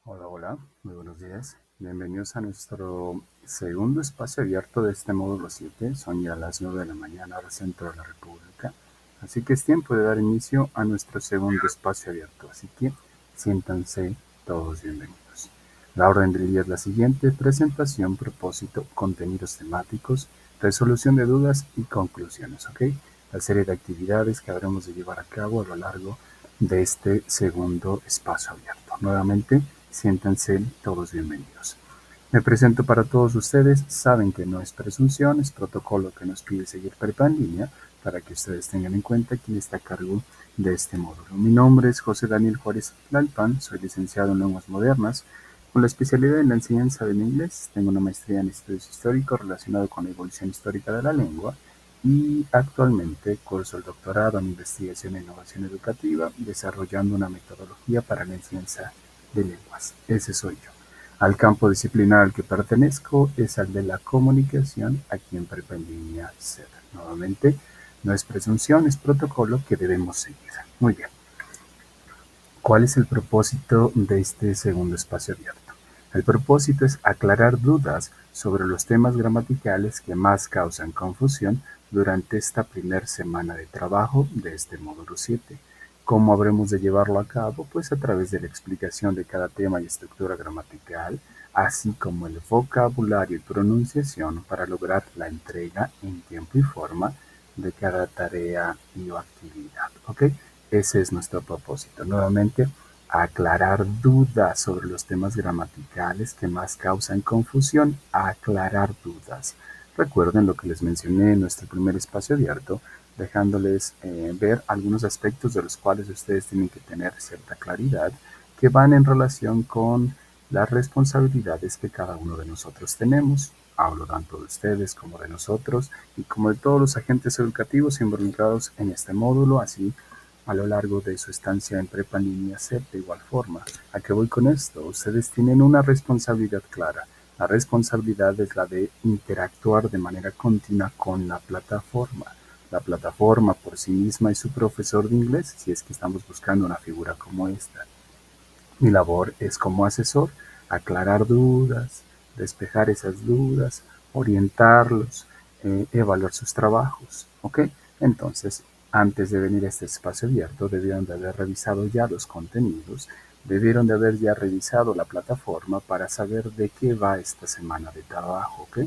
Hola, hola, muy buenos días. Bienvenidos a nuestro segundo espacio abierto de este módulo 7. Son ya las 9 de la mañana, hora centro de la República. Así que es tiempo de dar inicio a nuestro segundo espacio abierto. Así que siéntanse todos bienvenidos. La orden del día es la siguiente: presentación, propósito, contenidos temáticos, resolución de dudas y conclusiones, ¿ok? La serie de actividades que habremos de llevar a cabo a lo largo de este segundo espacio abierto. Nuevamente, siéntanse todos bienvenidos. Me presento para todos ustedes. Saben que no es presunción, es protocolo que nos pide seguir prepa en línea para que ustedes tengan en cuenta quién está a cargo de este módulo. Mi nombre es José Daniel Juárez Tlalpan, soy licenciado en Lenguas Modernas con la especialidad en la enseñanza del inglés. Tengo una maestría en estudios históricos relacionado con la evolución histórica de la lengua y actualmente curso el doctorado en investigación e innovación educativa, desarrollando una metodología para la enseñanza de lenguas. Ese soy yo. Al campo disciplinar al que pertenezco es al de la comunicación aquí en Prepa en Línea C. Nuevamente, no es presunción, es protocolo que debemos seguir. Muy bien. ¿Cuál es el propósito de este segundo espacio abierto? El propósito es aclarar dudas sobre los temas gramaticales que más causan confusión durante esta primera semana de trabajo de este módulo 7. ¿Cómo habremos de llevarlo a cabo? Pues a través de la explicación de cada tema y estructura gramatical, así como el vocabulario y pronunciación para lograr la entrega en tiempo y forma de cada tarea y o actividad. ¿Ok? Ese es nuestro propósito. Nuevamente, aclarar dudas sobre los temas gramaticales que más causan confusión. Aclarar dudas. Recuerden lo que les mencioné en nuestro primer espacio abierto, dejándoles ver algunos aspectos de los cuales ustedes tienen que tener cierta claridad, que van en relación con las responsabilidades que cada uno de nosotros tenemos. Hablo tanto de ustedes como de nosotros y como de todos los agentes educativos involucrados en este módulo, así a lo largo de su estancia en Prepa en Línea C. De igual forma, ¿a qué voy con esto? Ustedes tienen una responsabilidad clara. La responsabilidad es la de interactuar de manera continua con la plataforma. La plataforma por sí misma es su profesor de inglés, si es que estamos buscando una figura como esta. Mi labor es como asesor aclarar dudas, despejar esas dudas, orientarlos, evaluar sus trabajos, ¿ok? Entonces, antes de venir a este espacio abierto, debieron de haber revisado ya los contenidos, debieron de haber ya revisado la plataforma para saber de qué va esta semana de trabajo, ¿ok?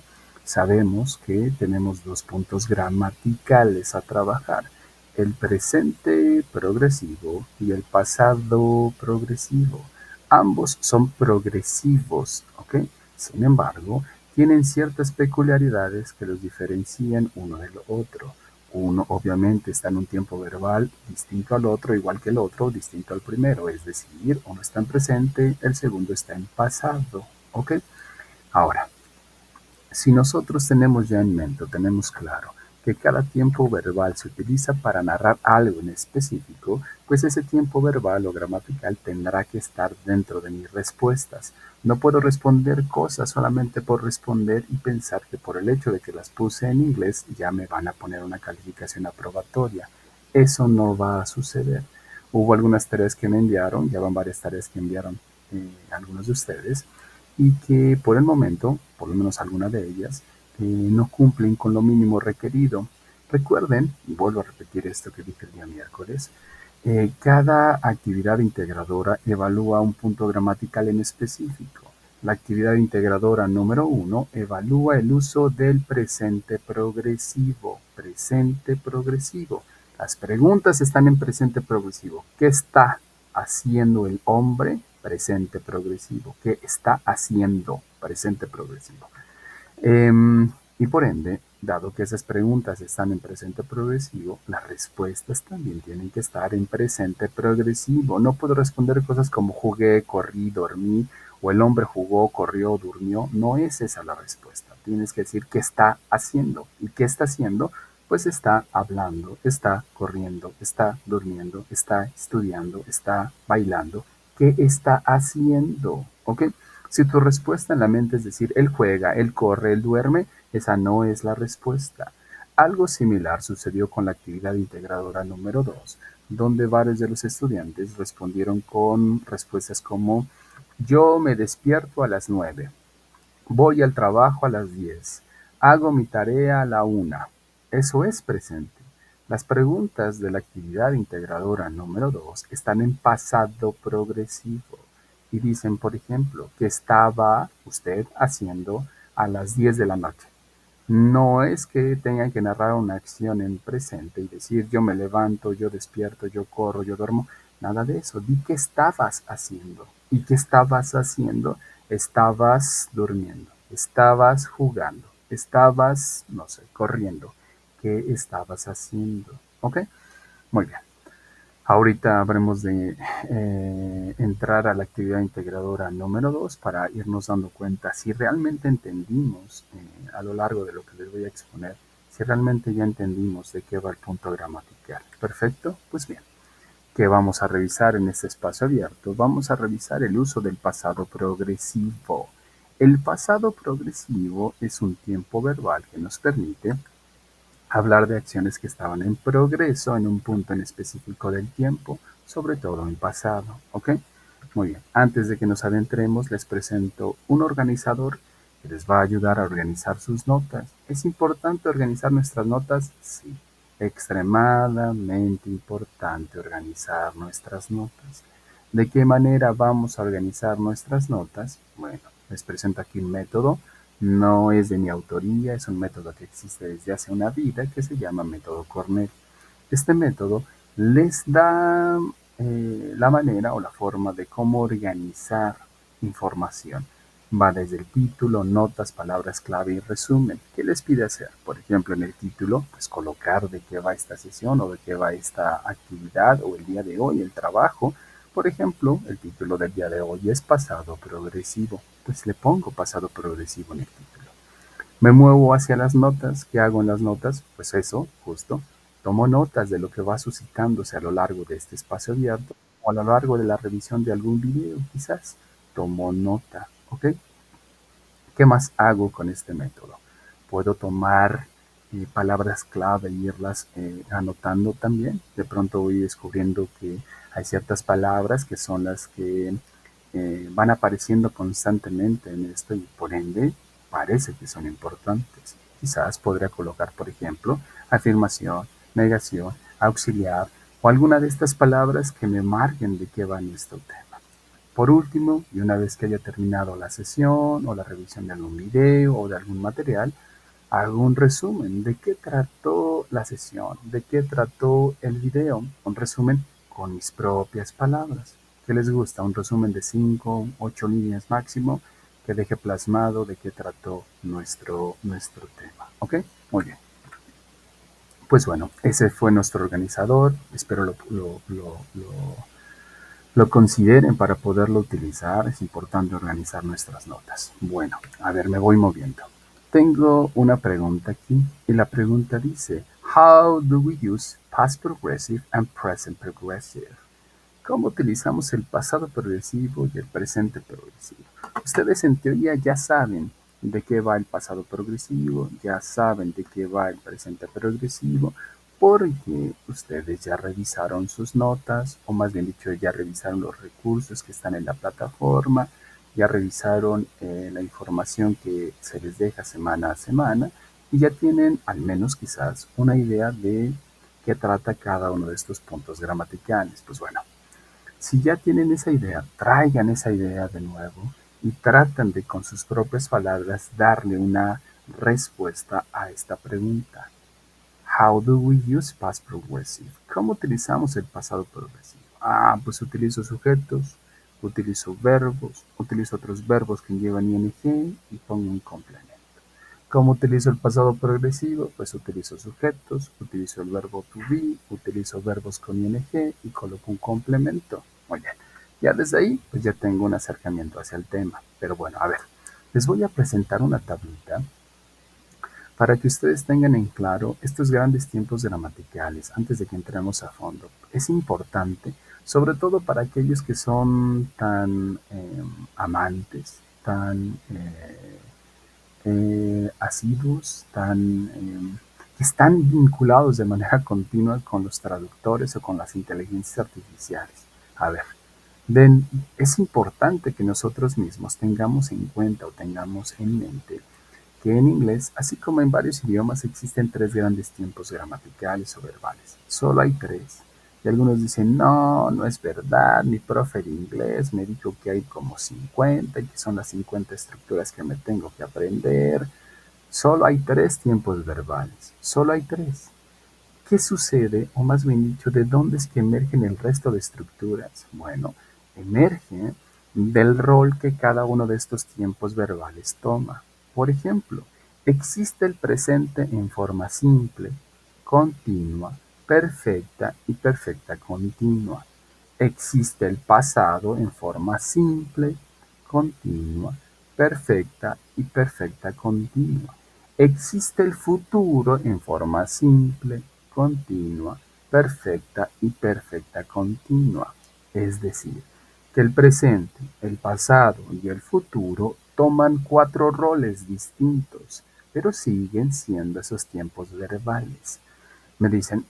Sabemos que tenemos dos puntos gramaticales a trabajar: el presente progresivo y el pasado progresivo. Ambos son progresivos, ¿ok? Sin embargo, tienen ciertas peculiaridades que los diferencian uno del otro. Uno obviamente está en un tiempo verbal distinto al otro, igual que el otro distinto al primero, es decir, uno está en presente, el segundo está en pasado, ¿ok? Ahora, si nosotros tenemos ya en mente, tenemos claro que cada tiempo verbal se utiliza para narrar algo en específico, pues ese tiempo verbal o gramatical tendrá que estar dentro de mis respuestas. No puedo responder cosas solamente por responder y pensar que por el hecho de que las puse en inglés ya me van a poner una calificación aprobatoria. Eso no va a suceder. Hubo algunas tareas que me enviaron, ya van varias tareas que enviaron algunos de ustedes, y que por el momento, por lo menos algunas de ellas, no cumplen con lo mínimo requerido. Recuerden, y vuelvo a repetir esto que dije el día miércoles, cada actividad integradora evalúa un punto gramatical en específico. La actividad integradora número 1 evalúa el uso del presente progresivo. Presente progresivo. Las preguntas están en presente progresivo. ¿Qué está haciendo el hombre? Presente progresivo. ¿Qué está haciendo? Presente progresivo. Y por ende, dado que esas preguntas están en presente progresivo, las respuestas también tienen que estar en presente progresivo. No puedo responder cosas como jugué, corrí, dormí, o el hombre jugó, corrió, durmió. No es esa la respuesta. Tienes que decir qué está haciendo. ¿Y qué está haciendo? Pues está hablando, está corriendo, está durmiendo, está estudiando, está bailando. ¿Qué está haciendo? ¿Ok? Si tu respuesta en la mente es decir, él juega, él corre, él duerme, esa no es la respuesta. Algo similar sucedió con la actividad integradora número 2, donde varios de los estudiantes respondieron con respuestas como yo me despierto a las 9, voy al trabajo a las 10, hago mi tarea a la 1. Eso es presente. Las preguntas de la actividad integradora número 2 están en pasado progresivo y dicen, por ejemplo, que estaba usted haciendo a las 10 de la noche. No es que tengan que narrar una acción en presente y decir yo me levanto, yo despierto, yo corro, yo duermo. Nada de eso. Di qué estabas haciendo. ¿Y qué estabas haciendo? Estabas durmiendo, estabas jugando, estabas, no sé, corriendo. ¿Qué estabas haciendo? ¿Ok? Muy bien. Ahorita habremos de entrar a la actividad integradora número 2 para irnos dando cuenta si realmente entendimos a lo largo de lo que les voy a exponer, si realmente ya entendimos de qué va el punto gramatical. Perfecto, pues bien, ¿qué vamos a revisar en este espacio abierto? Vamos a revisar el uso del pasado progresivo. El pasado progresivo es un tiempo verbal que nos permite hablar de acciones que estaban en progreso en un punto en específico del tiempo, sobre todo en pasado. ¿Ok? Muy bien. Antes de que nos adentremos, les presento un organizador que les va a ayudar a organizar sus notas. ¿Es importante organizar nuestras notas? Sí. Extremadamente importante organizar nuestras notas. ¿De qué manera vamos a organizar nuestras notas? Bueno, les presento aquí un método. No es de mi autoría, es un método que existe desde hace una vida que se llama método Cornell. Este método les da la manera o la forma de cómo organizar información. Va desde el título, notas, palabras clave y resumen. ¿Qué les pide hacer? Por ejemplo, en el título, pues colocar de qué va esta sesión o de qué va esta actividad o el día de hoy, el trabajo. Por ejemplo, el título del día de hoy es pasado progresivo. Pues le pongo pasado progresivo en el título. Me muevo hacia las notas. ¿Qué hago en las notas? Pues eso, justo. Tomo notas de lo que va suscitándose a lo largo de este espacio abierto o a lo largo de la revisión de algún video, quizás. Tomo nota, ¿ok? ¿Qué más hago con este método? Puedo tomar palabras clave e irlas anotando también. De pronto voy descubriendo que hay ciertas palabras que son las que van apareciendo constantemente en esto y por ende parece que son importantes. Quizás podría colocar, por ejemplo, afirmación, negación, auxiliar o alguna de estas palabras que me marquen de qué va nuestro tema. Por último, y una vez que haya terminado la sesión o la revisión de algún video o de algún material, hago un resumen de qué trató la sesión, de qué trató el video. Un resumen con mis propias palabras. ¿Qué les gusta? Un resumen de 5, 8 líneas máximo que deje plasmado de qué trató nuestro tema. ¿Ok? Muy bien. Pues bueno, ese fue nuestro organizador. Espero lo consideren para poderlo utilizar. Es importante organizar nuestras notas. Bueno, a ver, me voy moviendo. Tengo una pregunta aquí y la pregunta dice, How do we use past progressive and present progressive? ¿Cómo utilizamos el pasado progresivo y el presente progresivo? Ustedes en teoría ya saben de qué va el pasado progresivo, ya saben de qué va el presente progresivo, porque ustedes ya revisaron sus notas, o más bien dicho, ya revisaron los recursos que están en la plataforma, ya revisaron la información que se les deja semana a semana y ya tienen al menos quizás una idea de qué trata cada uno de estos puntos gramaticales. Pues bueno, si ya tienen esa idea, traigan esa idea de nuevo y tratan de con sus propias palabras darle una respuesta a esta pregunta. How do we use past progressive? ¿Cómo utilizamos el pasado progresivo? Pues utilizo sujetos, utilizo verbos, utilizo otros verbos que llevan ing y pongo un complemento. ¿Cómo utilizo el pasado progresivo? Pues utilizo sujetos, utilizo el verbo to be, utilizo verbos con ing y coloco un complemento. Muy bien. Ya desde ahí, pues ya tengo un acercamiento hacia el tema. Pero bueno, a ver, les voy a presentar una tablita para que ustedes tengan en claro estos grandes tiempos gramaticales antes de que entremos a fondo. Es importante, sobre todo para aquellos que son tan amantes, tan asiduos, que están vinculados de manera continua con los traductores o con las inteligencias artificiales. A ver, ven, es importante que nosotros mismos tengamos en cuenta o tengamos en mente que en inglés, así como en varios idiomas, existen tres grandes tiempos gramaticales o verbales. Solo hay tres. Y algunos dicen, no, no es verdad, mi profe de inglés me dijo que hay como 50 y que son las 50 estructuras que me tengo que aprender. Solo hay tres tiempos verbales, solo hay tres. ¿Qué sucede, o más bien dicho, de dónde es que emergen el resto de estructuras? Bueno, emerge del rol que cada uno de estos tiempos verbales toma. Por ejemplo, existe el presente en forma simple, continua, perfecta y perfecta continua. Existe el pasado en forma simple, continua, perfecta y perfecta continua. Existe el futuro en forma simple, continua, perfecta y perfecta continua. Es decir, que el presente, el pasado y el futuro toman cuatro roles distintos, pero siguen siendo esos tiempos verbales. Me dicen,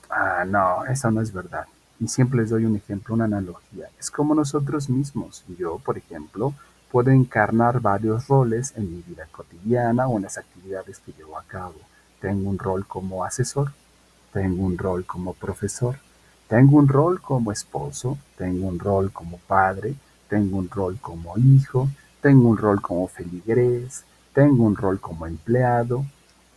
no, eso no es verdad. Y siempre les doy un ejemplo, una analogía. Es como nosotros mismos. Yo, por ejemplo, puedo encarnar varios roles en mi vida cotidiana o en las actividades que llevo a cabo. Tengo un rol como asesor, tengo un rol como profesor, tengo un rol como esposo, tengo un rol como padre, tengo un rol como hijo, tengo un rol como feligrés, tengo un rol como empleado.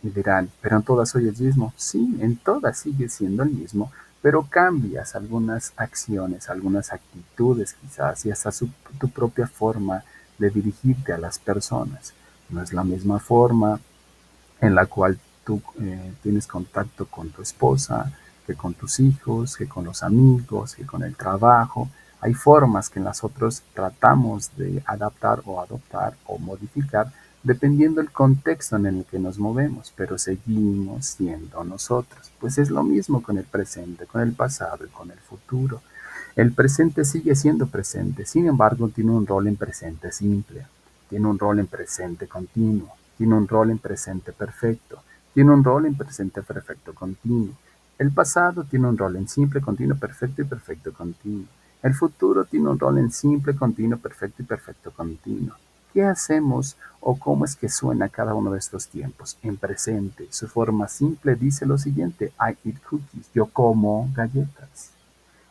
Y dirán, pero en todas soy el mismo. Sí, en todas sigue siendo el mismo, pero cambias algunas acciones, algunas actitudes quizás y hasta tu propia forma de dirigirte a las personas. No es la misma forma en la cual tú tienes contacto con tu esposa, que con tus hijos, que con los amigos, que con el trabajo. Hay formas que nosotros tratamos de adaptar o adoptar o modificar dependiendo del contexto en el que nos movemos, pero seguimos siendo nosotros. Pues es lo mismo con el presente, con el pasado y con el futuro. El presente sigue siendo presente, sin embargo tiene un rol en presente simple, tiene un rol en presente continuo, tiene un rol en presente perfecto, tiene un rol en presente perfecto continuo. El pasado tiene un rol en simple, continuo, perfecto y perfecto continuo. El futuro tiene un rol en simple, continuo, perfecto y perfecto continuo. ¿Qué hacemos o cómo es que suena cada uno de estos tiempos? En presente, su forma simple dice lo siguiente: I eat cookies, yo como galletas.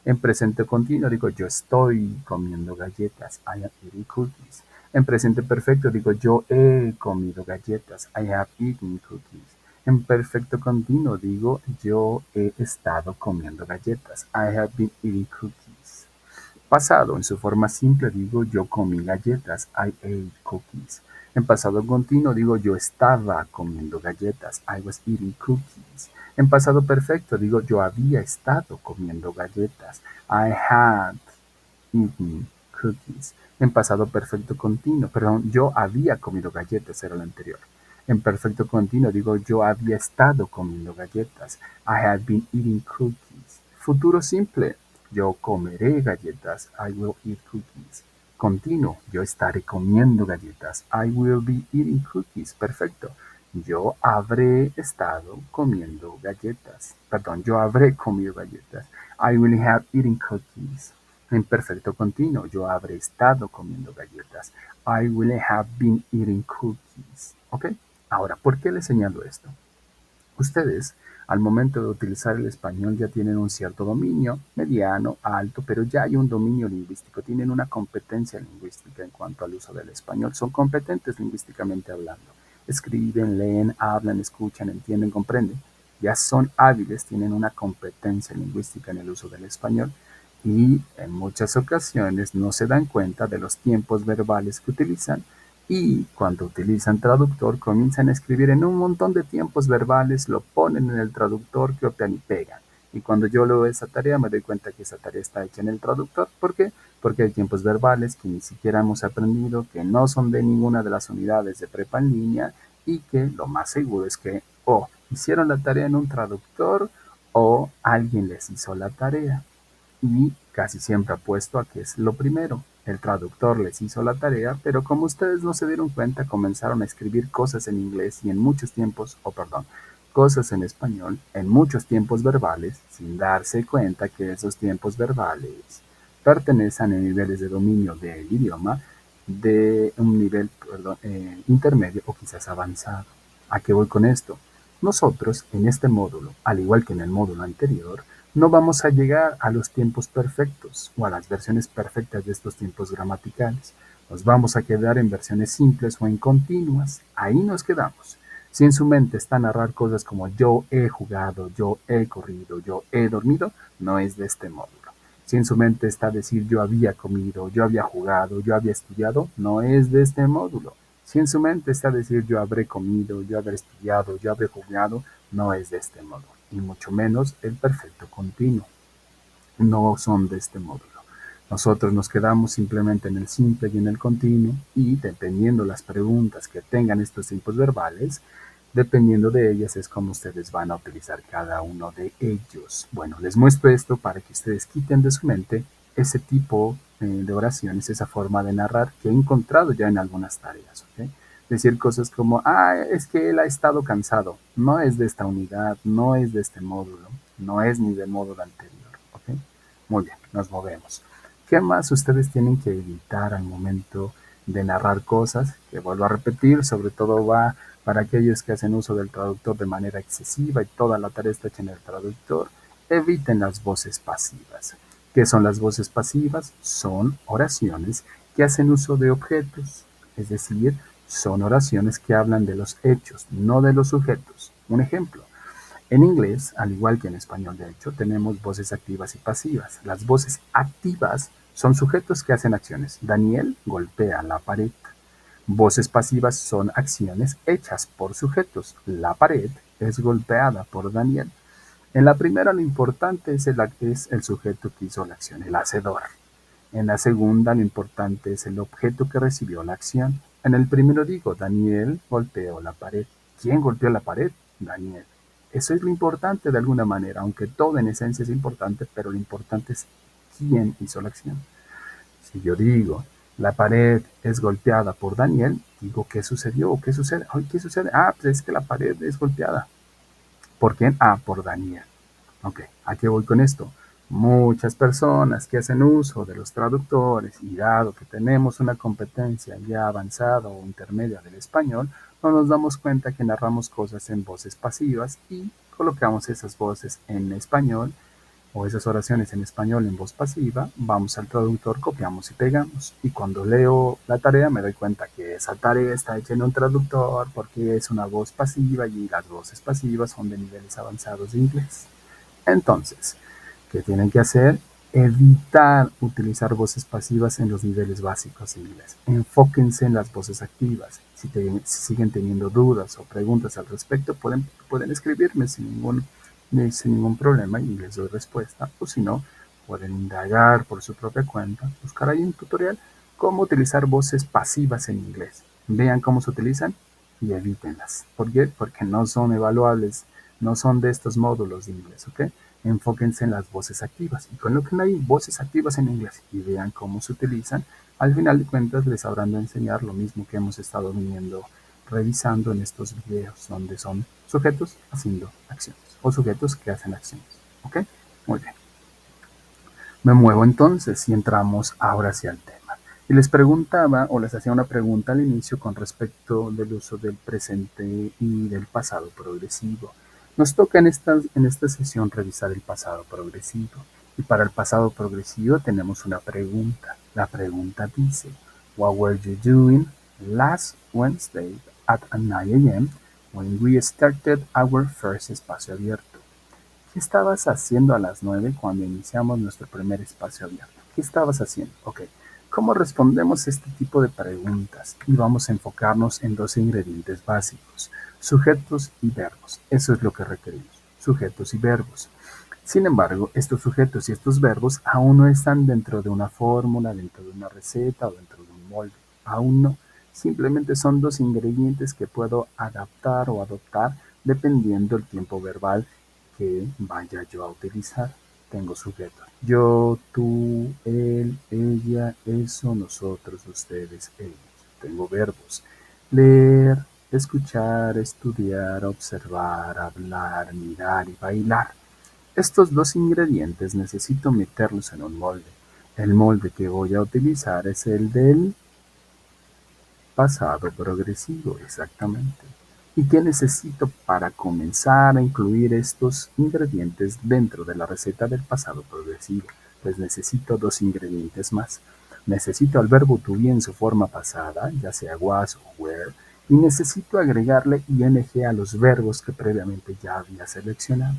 En presente continuo digo yo estoy comiendo galletas. I am eating cookies. En presente perfecto digo yo he comido galletas. I have eaten cookies. En perfecto continuo digo yo he estado comiendo galletas. I have been eating cookies. Pasado, en su forma simple digo yo comí galletas. I ate cookies. En pasado continuo digo yo estaba comiendo galletas. I was eating cookies. En pasado perfecto digo yo había estado comiendo galletas. I had eaten cookies. En pasado perfecto continuo, perdón, yo había comido galletas, era lo anterior. En perfecto continuo digo yo había estado comiendo galletas. I had been eating cookies. Futuro simple, yo comeré galletas. I will eat cookies. Continuo, yo estaré comiendo galletas. I will be eating cookies. Perfecto. Yo habré estado comiendo galletas. Perdón, yo habré comido galletas. I will have eaten cookies. En perfecto continuo, yo habré estado comiendo galletas. I will have been eating cookies. ¿Ok? Ahora, ¿por qué les señalo esto? Ustedes, al momento de utilizar el español, ya tienen un cierto dominio, mediano, alto, pero ya hay un dominio lingüístico, tienen una competencia lingüística en cuanto al uso del español, son competentes lingüísticamente hablando. Escriben, leen, hablan, escuchan, entienden, comprenden. Ya son hábiles, tienen una competencia lingüística en el uso del español y en muchas ocasiones no se dan cuenta de los tiempos verbales que utilizan y cuando utilizan traductor comienzan a escribir en un montón de tiempos verbales, lo ponen en el traductor, copian y pegan. Y cuando yo leo esa tarea me doy cuenta que esa tarea está hecha en el traductor. ¿Por qué? Porque hay tiempos verbales que ni siquiera hemos aprendido, que no son de ninguna de las unidades de prepa en línea y que lo más seguro es que hicieron la tarea en un traductor o alguien les hizo la tarea. y casi siempre apuesto a que es lo primero. El traductor les hizo la tarea, pero como ustedes no se dieron cuenta, comenzaron a escribir cosas en inglés y en muchos tiempos, o perdón, cosas en español en muchos tiempos verbales, sin darse cuenta que esos tiempos verbales pertenecen a niveles de dominio del idioma de un nivel intermedio o quizás avanzado. ¿A qué voy con esto? Nosotros en este módulo, al igual que en el módulo anterior, no vamos a llegar a los tiempos perfectos o a las versiones perfectas de estos tiempos gramaticales. Nos vamos a quedar en versiones simples o en continuas. Ahí nos quedamos. Si en su mente está narrar cosas como yo he jugado, yo he corrido, yo he dormido, no es de este módulo. Si en su mente está decir yo había comido, yo había jugado, yo había estudiado, no es de este módulo. Si en su mente está decir yo habré comido, yo habré estudiado, yo habré jugado, no es de este módulo. Y mucho menos el perfecto continuo. No son de este módulo. Nosotros nos quedamos simplemente en el simple y en el continuo y dependiendo las preguntas que tengan estos tiempos verbales, dependiendo de ellas es como ustedes van a utilizar cada uno de ellos. Bueno, les muestro esto para que ustedes quiten de su mente ese tipo de oraciones, esa forma de narrar que he encontrado ya en algunas tareas. ¿Okay? Decir cosas como, es que él ha estado cansado. No es de esta unidad, no es de este módulo, no es ni del módulo anterior. ¿Okay? Muy bien, nos movemos. ¿Qué más ustedes tienen que evitar al momento de narrar cosas? Que vuelvo a repetir, sobre todo va para aquellos que hacen uso del traductor de manera excesiva y toda la tarea está hecha en el traductor. Eviten las voces pasivas. ¿Qué son las voces pasivas? Son oraciones que hacen uso de objetos, es decir, son oraciones que hablan de los hechos, no de los sujetos. Un ejemplo, en inglés, al igual que en español de hecho, tenemos voces activas y pasivas. Las voces activas son sujetos que hacen acciones. Daniel golpea la pared. Voces pasivas son acciones hechas por sujetos. La pared es golpeada por Daniel. En la primera lo importante es el sujeto que hizo la acción, el hacedor. En la segunda lo importante es el objeto que recibió la acción. En el primero digo, Daniel golpeó la pared. ¿Quién golpeó la pared? Daniel. Eso es lo importante de alguna manera, aunque todo en esencia es importante, pero lo importante es quién hizo la acción. Si yo digo, la pared es golpeada por Daniel, digo, ¿qué sucedió? ¿Qué sucede? Ay, ¿qué sucede? Pues es que la pared es golpeada. ¿Por quién? Por Daniel. Ok, ¿a qué voy con esto? Muchas personas que hacen uso de los traductores y dado que tenemos una competencia ya avanzada o intermedia del español, no nos damos cuenta que narramos cosas en voces pasivas y colocamos esas voces en español o esas oraciones en español en voz pasiva, vamos al traductor, copiamos y pegamos. Y cuando leo la tarea me doy cuenta que esa tarea está hecha en un traductor porque es una voz pasiva y las voces pasivas son de niveles avanzados de inglés. Entonces, ¿qué tienen que hacer? Evitar utilizar voces pasivas en los niveles básicos de inglés. Enfóquense en las voces activas. Si siguen teniendo dudas o preguntas al respecto, pueden escribirme sin ningún problema y les doy respuesta. O si no, pueden indagar por su propia cuenta, buscar ahí un tutorial cómo utilizar voces pasivas en inglés. Vean cómo se utilizan y evítenlas. ¿Por qué? Porque no son evaluables, no son de estos módulos de inglés, ¿ok? Enfóquense en las voces activas y coloquen ahí voces activas en inglés y vean cómo se utilizan. Al final de cuentas les habrán de enseñar lo mismo que hemos estado viniendo revisando en estos videos, donde son sujetos haciendo acciones o sujetos que hacen acciones, ¿ok? Muy bien. Me muevo entonces y entramos ahora hacia el tema. Y les preguntaba o les hacía una pregunta al inicio con respecto del uso del presente y del pasado progresivo. Nos toca en esta sesión revisar el pasado progresivo. Y para el pasado progresivo tenemos una pregunta. La pregunta dice, What were you doing last Wednesday at 9 a.m. when we started our first espacio abierto? ¿Qué estabas haciendo a las 9 cuando iniciamos nuestro primer espacio abierto? ¿Qué estabas haciendo? Ok. ¿Cómo respondemos este tipo de preguntas? Y vamos a enfocarnos en dos ingredientes básicos, sujetos y verbos. Eso es lo que requerimos, sujetos y verbos. Sin embargo, estos sujetos y estos verbos aún no están dentro de una fórmula, dentro de una receta o dentro de un molde. Aún no. Simplemente son dos ingredientes que puedo adaptar o adoptar dependiendo del tiempo verbal que vaya yo a utilizar. tengo sujetos. Yo, tú, él, ella, eso, nosotros, ustedes, ellos. Tengo verbos. Leer, escuchar, estudiar, observar, hablar, mirar y bailar. Estos dos ingredientes necesito meterlos en un molde. El molde que voy a utilizar es el del pasado progresivo, exactamente. ¿Y qué necesito para comenzar a incluir estos ingredientes dentro de la receta del pasado progresivo? Pues necesito dos ingredientes más. Necesito al verbo to be en su forma pasada, ya sea was o were, y necesito agregarle ing a los verbos que previamente ya había seleccionado.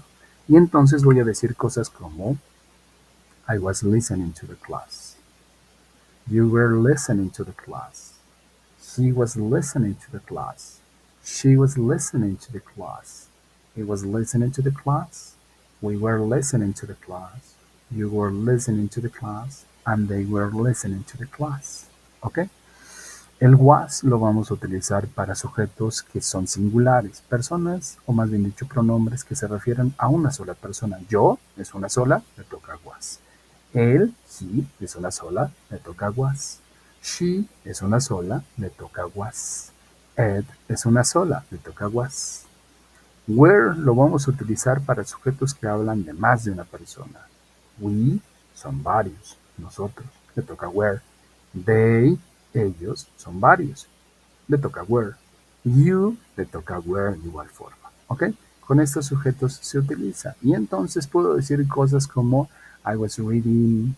Y entonces voy a decir cosas como I was listening to the class. You were listening to the class. He was listening to the class. She was listening to the class. He was listening to the class. We were listening to the class. You were listening to the class. And they were listening to the class. ¿Ok? El was lo vamos a utilizar para sujetos que son singulares, personas o más bien dicho pronombres que se refieren a una sola persona. Yo es una sola, me toca was. Él, he, es una sola, le toca was. She es una sola, le toca was. Ed es una sola, le toca was. Where lo vamos a utilizar para sujetos que hablan de más de una persona. We son varios, nosotros, le toca where. They, ellos, son varios, le toca where. You, le toca where de igual forma. ¿Ok? Con estos sujetos se utiliza. Y entonces puedo decir cosas como I was reading,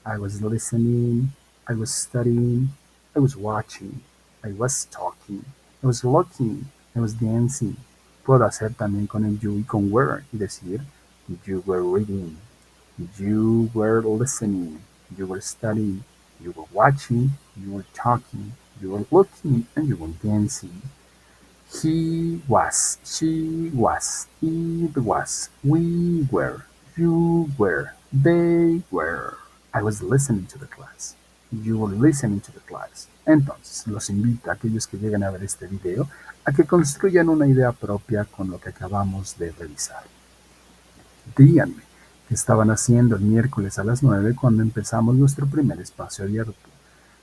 I was listening, I was studying, I was watching, I was talking, I was looking, I was dancing. Puedo hacer también con el you y con were y decir you were reading, you were listening, you were studying, you were watching, you were talking, you were looking, and you were dancing. He was, she was, it was, we were, you were, they were. I was listening to the class. You were listening to the class. Entonces, los invito a aquellos que lleguen a ver este video a que construyan una idea propia con lo que acabamos de revisar. Díganme qué estaban haciendo el miércoles a las 9 cuando empezamos nuestro primer espacio abierto.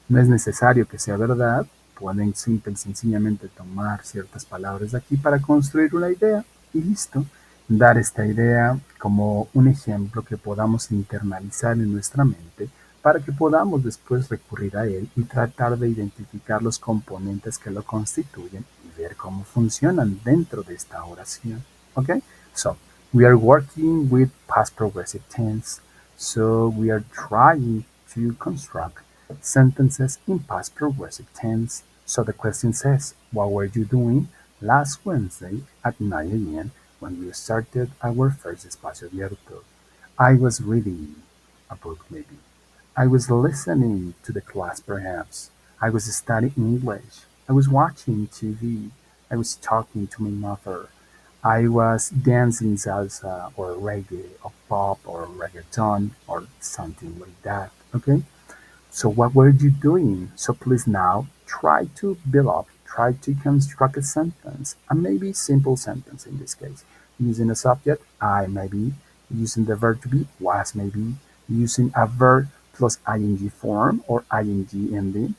No es necesario que sea verdad, pueden simple y sencillamente tomar ciertas palabras de aquí para construir una idea y listo. Dar esta idea como un ejemplo que podamos internalizar en nuestra mente para que podamos después recurrir a él y tratar de identificar los componentes que lo constituyen y ver cómo funcionan dentro de esta oración. ¿Ok? So, we are working with past progressive tense, so we are trying to construct sentences in past progressive tense. So the question says, what were you doing last Wednesday at 9 a.m. when we started our first espacio abierto? I was reading a book maybe. I was listening to the class perhaps. I was studying English. I was watching TV. I was talking to my mother. I was dancing salsa or reggae or pop or reggaeton or something like that. Okay? So what were you doing? So please now try to build up, try to construct a sentence, and maybe simple sentence in this case. Using a subject, I maybe, using the verb to be, was maybe, using a verb plus ing form or ing ending,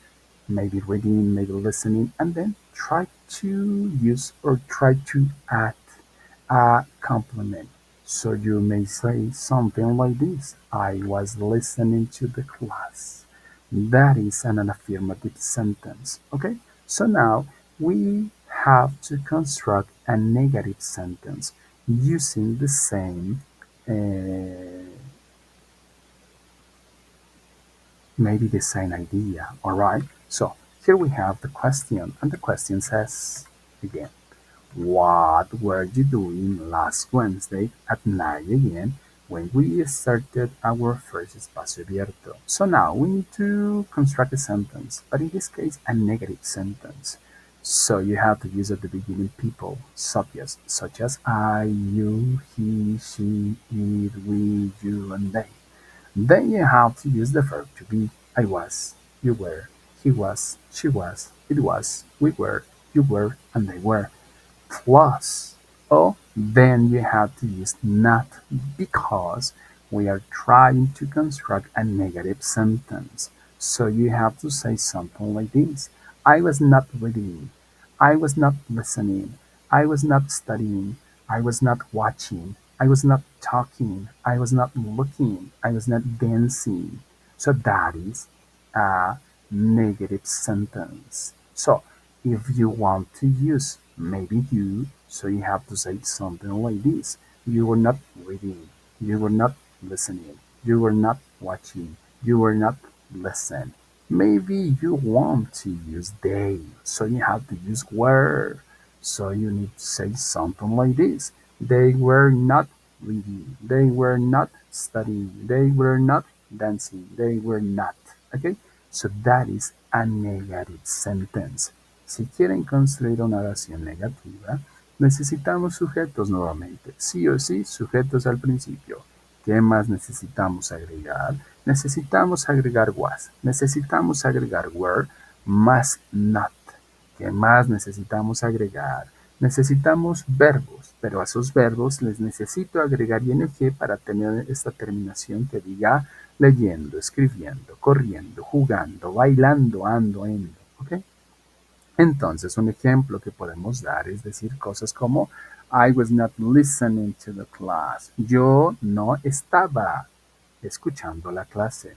maybe reading, maybe listening, and then try to use or try to add a complement. So you may say something like this: I was listening to the class. That is an affirmative sentence. Okay, so now we have to construct a negative sentence using the same, maybe the same idea. All right, so here we have the question, and the question says again, what were you doing last Wednesday at 9 a.m. when we started our first espacio abierto? So now we need to construct a sentence, but in this case, a negative sentence. So you have to use at the beginning people, subjects, such as I, you, he, she, it, we, you, and they. Then you have to use the verb to be. I was, you were, he was, she was, it was, we were, you were, and they were. Plus, or then you have to use not because We are trying to construct a negative sentence. So you have to say something like this. I was not reading. I was not listening. I was not studying. I was not watching. I was not talking. I was not looking. I was not dancing. So that is a negative sentence. So if you want to use maybe you, so you have to say something like this. You were not reading. You were not listening. You were not watching. You were not listening. Maybe you want to use they, so you have to use were. So you need to say something like this. They were not reading. They were not studying. They were not dancing. They were not. Okay? So that is a negative sentence. Si quieren construir una oración negativa, necesitamos sujetos nuevamente. Sí o sí, sujetos al principio. ¿Qué más necesitamos agregar? Necesitamos agregar was. Necesitamos agregar were más not. ¿Qué más necesitamos agregar? Necesitamos verbos, pero a esos verbos les necesito agregar ing para tener esta terminación que diga leyendo, escribiendo, corriendo, jugando, bailando, ando, endo. ¿Ok? Entonces, un ejemplo que podemos dar es decir cosas como I was not listening to the class. Yo no estaba escuchando la clase.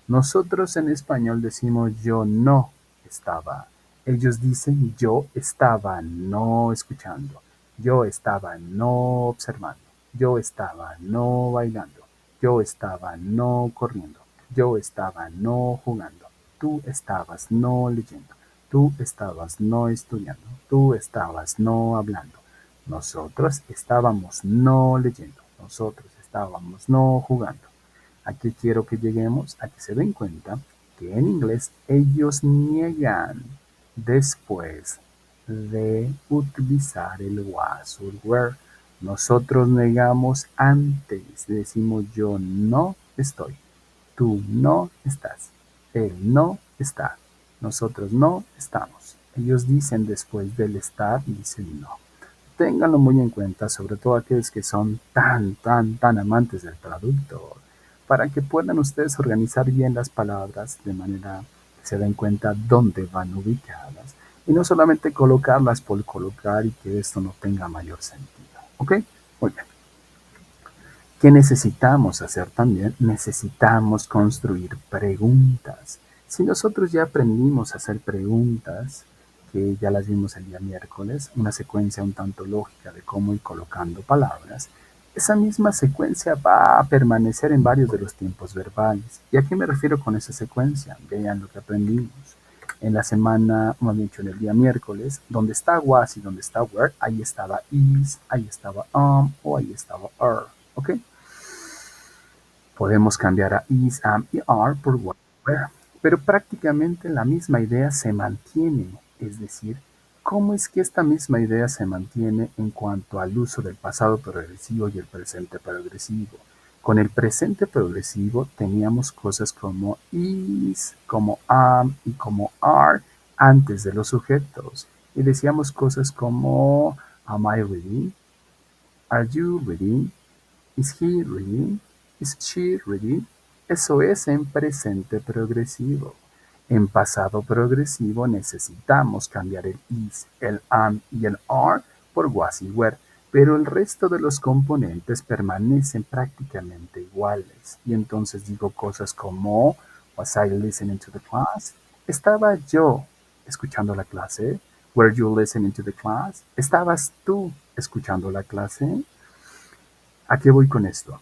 Nosotros en español decimos yo no estaba. Ellos dicen yo estaba no escuchando. Yo estaba no observando. Yo estaba no bailando. Yo estaba no corriendo. Yo estaba no jugando. Tú estabas no leyendo. Tú estabas no estudiando. Tú estabas no hablando. Nosotros estábamos no leyendo. Nosotros estábamos no jugando. Aquí quiero que lleguemos a que se den cuenta que en inglés ellos niegan después de utilizar el was o el were. Nosotros negamos antes. Decimos yo no estoy. Tú no estás. Él no está. Nosotros no estamos. Ellos dicen después del estar, dicen no. Ténganlo muy en cuenta, sobre todo aquellos que son tan amantes del traductor, para que puedan ustedes organizar bien las palabras de manera que se den cuenta dónde van ubicadas y no solamente colocarlas por colocar y que esto no tenga mayor sentido. ¿Ok? Muy bien. ¿Qué necesitamos hacer también? Necesitamos construir preguntas. Si nosotros ya aprendimos a hacer preguntas, que ya las vimos el día miércoles, una secuencia un tanto lógica de cómo ir colocando palabras, esa misma secuencia va a permanecer en varios de los tiempos verbales. ¿Y a qué me refiero con esa secuencia? Vean lo que aprendimos. En la semana, más bien dicho, en el día miércoles, donde está was y donde está were, ahí estaba is, ahí estaba o ahí estaba are. ¿Ok? Podemos cambiar a is, am y are por were, pero prácticamente la misma idea se mantiene. Es decir, ¿cómo es que esta misma idea se mantiene en cuanto al uso del pasado progresivo y el presente progresivo? Con el presente progresivo teníamos cosas como is, como am y como are antes de los sujetos. Y decíamos cosas como am I reading? Are you reading? Is he reading? Is she reading? Eso es en presente progresivo. En pasado progresivo necesitamos cambiar el is, el am y el are por was y were, pero el resto de los componentes permanecen prácticamente iguales. Y entonces digo cosas como was I listening to the class? ¿Estaba yo escuchando la clase? Were you listening to the class? ¿Estabas tú escuchando la clase? ¿A qué voy con esto?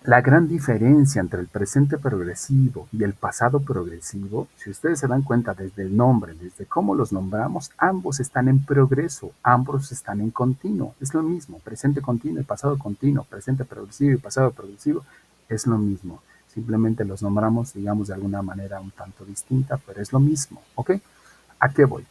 La gran diferencia entre el presente progresivo y el pasado progresivo, si ustedes se dan cuenta desde el nombre, desde cómo los nombramos, ambos están en progreso, ambos están en continuo. Es lo mismo, presente continuo y pasado continuo, presente progresivo y pasado progresivo, es lo mismo. Simplemente los nombramos, digamos, de alguna manera un tanto distinta, pero es lo mismo, ¿ok? ¿A qué voy?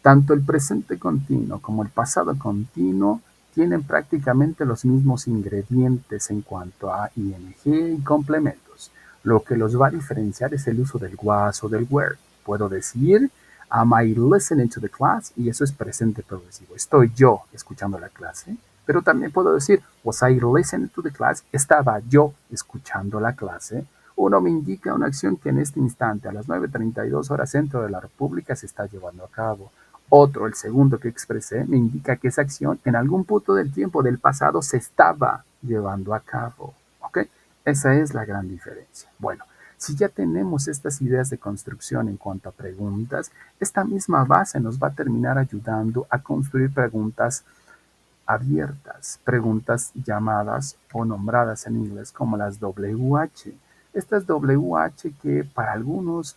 Tanto el presente continuo como el pasado continuo tienen prácticamente los mismos ingredientes en cuanto a ing y complementos. Lo que los va a diferenciar es el uso del was o del were. Puedo decir, am I listening to the class? Y eso es presente progresivo. ¿Estoy yo escuchando la clase? Pero también puedo decir, was I listening to the class? ¿Estaba yo escuchando la clase? Uno me indica una acción que en este instante, a las 9:32 horas centro de la República, se está llevando a cabo. Otro, el segundo que expresé, me indica que esa acción en algún punto del tiempo del pasado se estaba llevando a cabo. ¿Ok? Esa es la gran diferencia. Bueno, si ya tenemos estas ideas de construcción en cuanto a preguntas, esta misma base nos va a terminar ayudando a construir preguntas abiertas, preguntas llamadas o nombradas en inglés como las WH. Estas WH que para algunos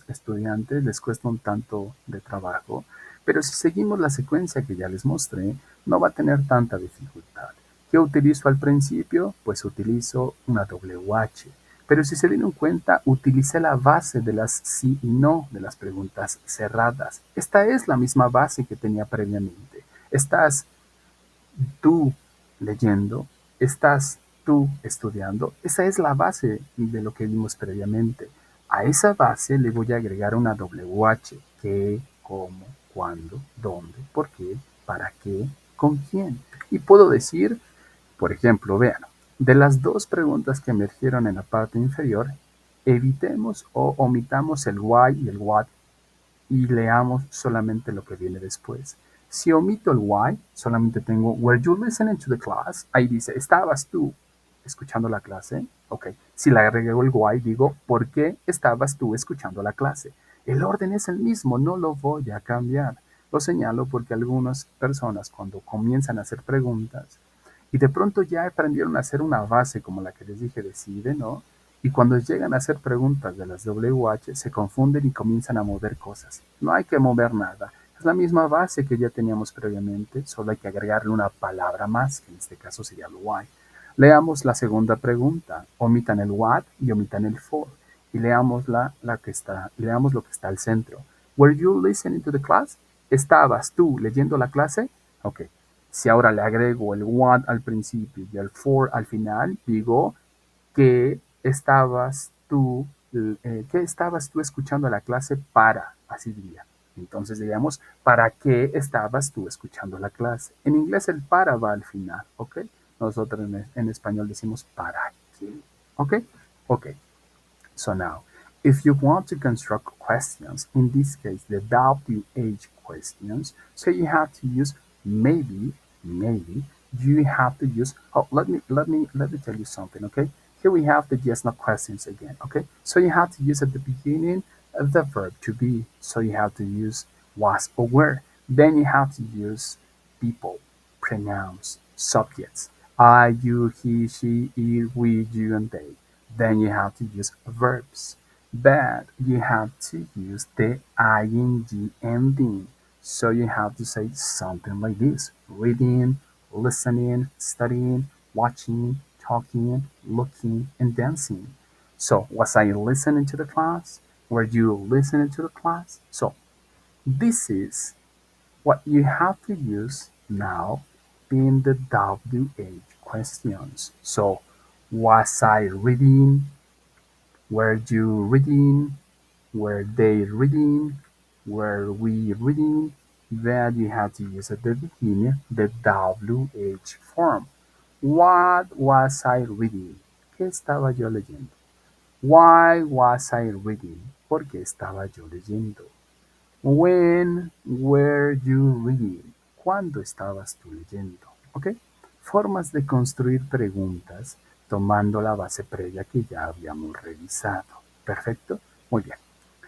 estudiantes les cuesta un tanto de trabajo, pero si seguimos la secuencia que ya les mostré, no va a tener tanta dificultad. ¿Qué utilizo al principio? Pues utilizo una WH. Pero si se dieron cuenta, utilicé la base de las sí y no, de las preguntas cerradas. Esta es la misma base que tenía previamente. Estás tú leyendo, estás tú estudiando. Esa es la base de lo que vimos previamente. A esa base le voy a agregar una WH. ¿Qué? ¿Cómo? ¿Cuándo? ¿Dónde? ¿Por qué? ¿Para qué? ¿Con quién? Y puedo decir, por ejemplo, vean, de las dos preguntas que emergieron en la parte inferior, evitemos o omitamos el why y el what y leamos solamente lo que viene después. Si omito el why, solamente tengo were you listening to the class? Ahí dice, ¿estabas tú escuchando la clase? Ok. Si le agrego el why, digo, ¿por qué estabas tú escuchando la clase? El orden es el mismo, no lo voy a cambiar. Lo señalo porque algunas personas cuando comienzan a hacer preguntas y de pronto ya aprendieron a hacer una base como la que les dije de Decide, ¿no? Y cuando llegan a hacer preguntas de las WH se confunden y comienzan a mover cosas. No hay que mover nada. Es la misma base que ya teníamos previamente, solo hay que agregarle una palabra más, que en este caso sería el why. Leamos la segunda pregunta. Omitan el what y omitan el for. Y leamos leamos lo que está al centro. Were you listening to the class? ¿Estabas tú leyendo la clase? Ok. Si ahora le agrego el what al principio y el for al final, digo que ¿qué estabas tú escuchando la clase para? Así diría. Entonces diríamos, ¿para qué estabas tú escuchando la clase? En inglés el para va al final, ¿ok? Nosotros en español decimos para qué, ¿ok? Ok. So now, if you want to construct questions, in this case, the WH questions, so you have to use maybe, you have to use, oh, let me tell you something, okay? Here we have the yes, no questions again, okay? So you have to use at the beginning the verb to be. So you have to use was or were. Then you have to use people, pronouns, subjects. I, you, he, she, it, we, you, and they. Then you have to use verbs. But you have to use the ing ending. So you have to say something like this: reading, listening, studying, watching, talking, looking, and dancing. So, was I listening to the class? Were you listening to the class? So, this is what you have to use now in the WH questions. So, was I reading? Were you reading? Were they reading? Were we reading? Then you have to use at the beginning the WH form. What was I reading? ¿Qué estaba yo leyendo? Why was I reading? ¿Por qué estaba yo leyendo? When were you reading? ¿Cuándo estabas tú leyendo? ¿Ok? Formas de construir preguntas tomando la base previa que ya habíamos revisado. ¿Perfecto? Muy bien.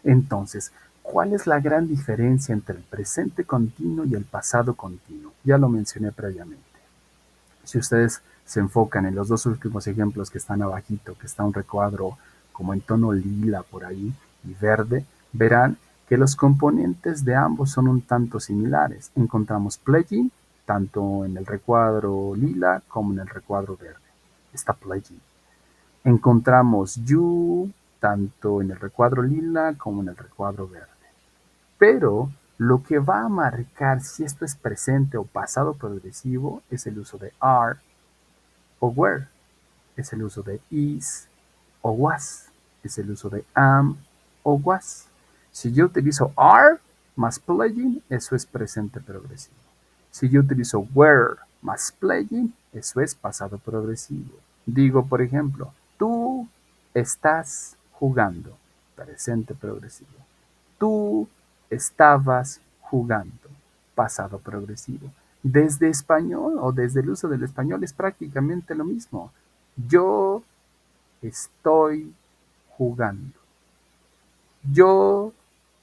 Entonces, ¿cuál es la gran diferencia entre el presente continuo y el pasado continuo? Ya lo mencioné previamente. Si ustedes se enfocan en los dos últimos ejemplos que están abajito, que está un recuadro como en tono lila por ahí y verde, verán que los componentes de ambos son un tanto similares. Encontramos pledging tanto en el recuadro lila como en el recuadro verde. Está pledging. Encontramos you tanto en el recuadro lila como en el recuadro verde. Pero lo que va a marcar si esto es presente o pasado progresivo es el uso de are o were, es el uso de is o was, es el uso de am o was. Si yo utilizo are más playing, eso es presente progresivo. Si yo utilizo were más playing, eso es pasado progresivo. Digo, por ejemplo, tú estás jugando, presente progresivo. Tú estabas jugando, pasado progresivo. Desde español o desde el uso del español es prácticamente lo mismo. Yo estoy jugando. Yo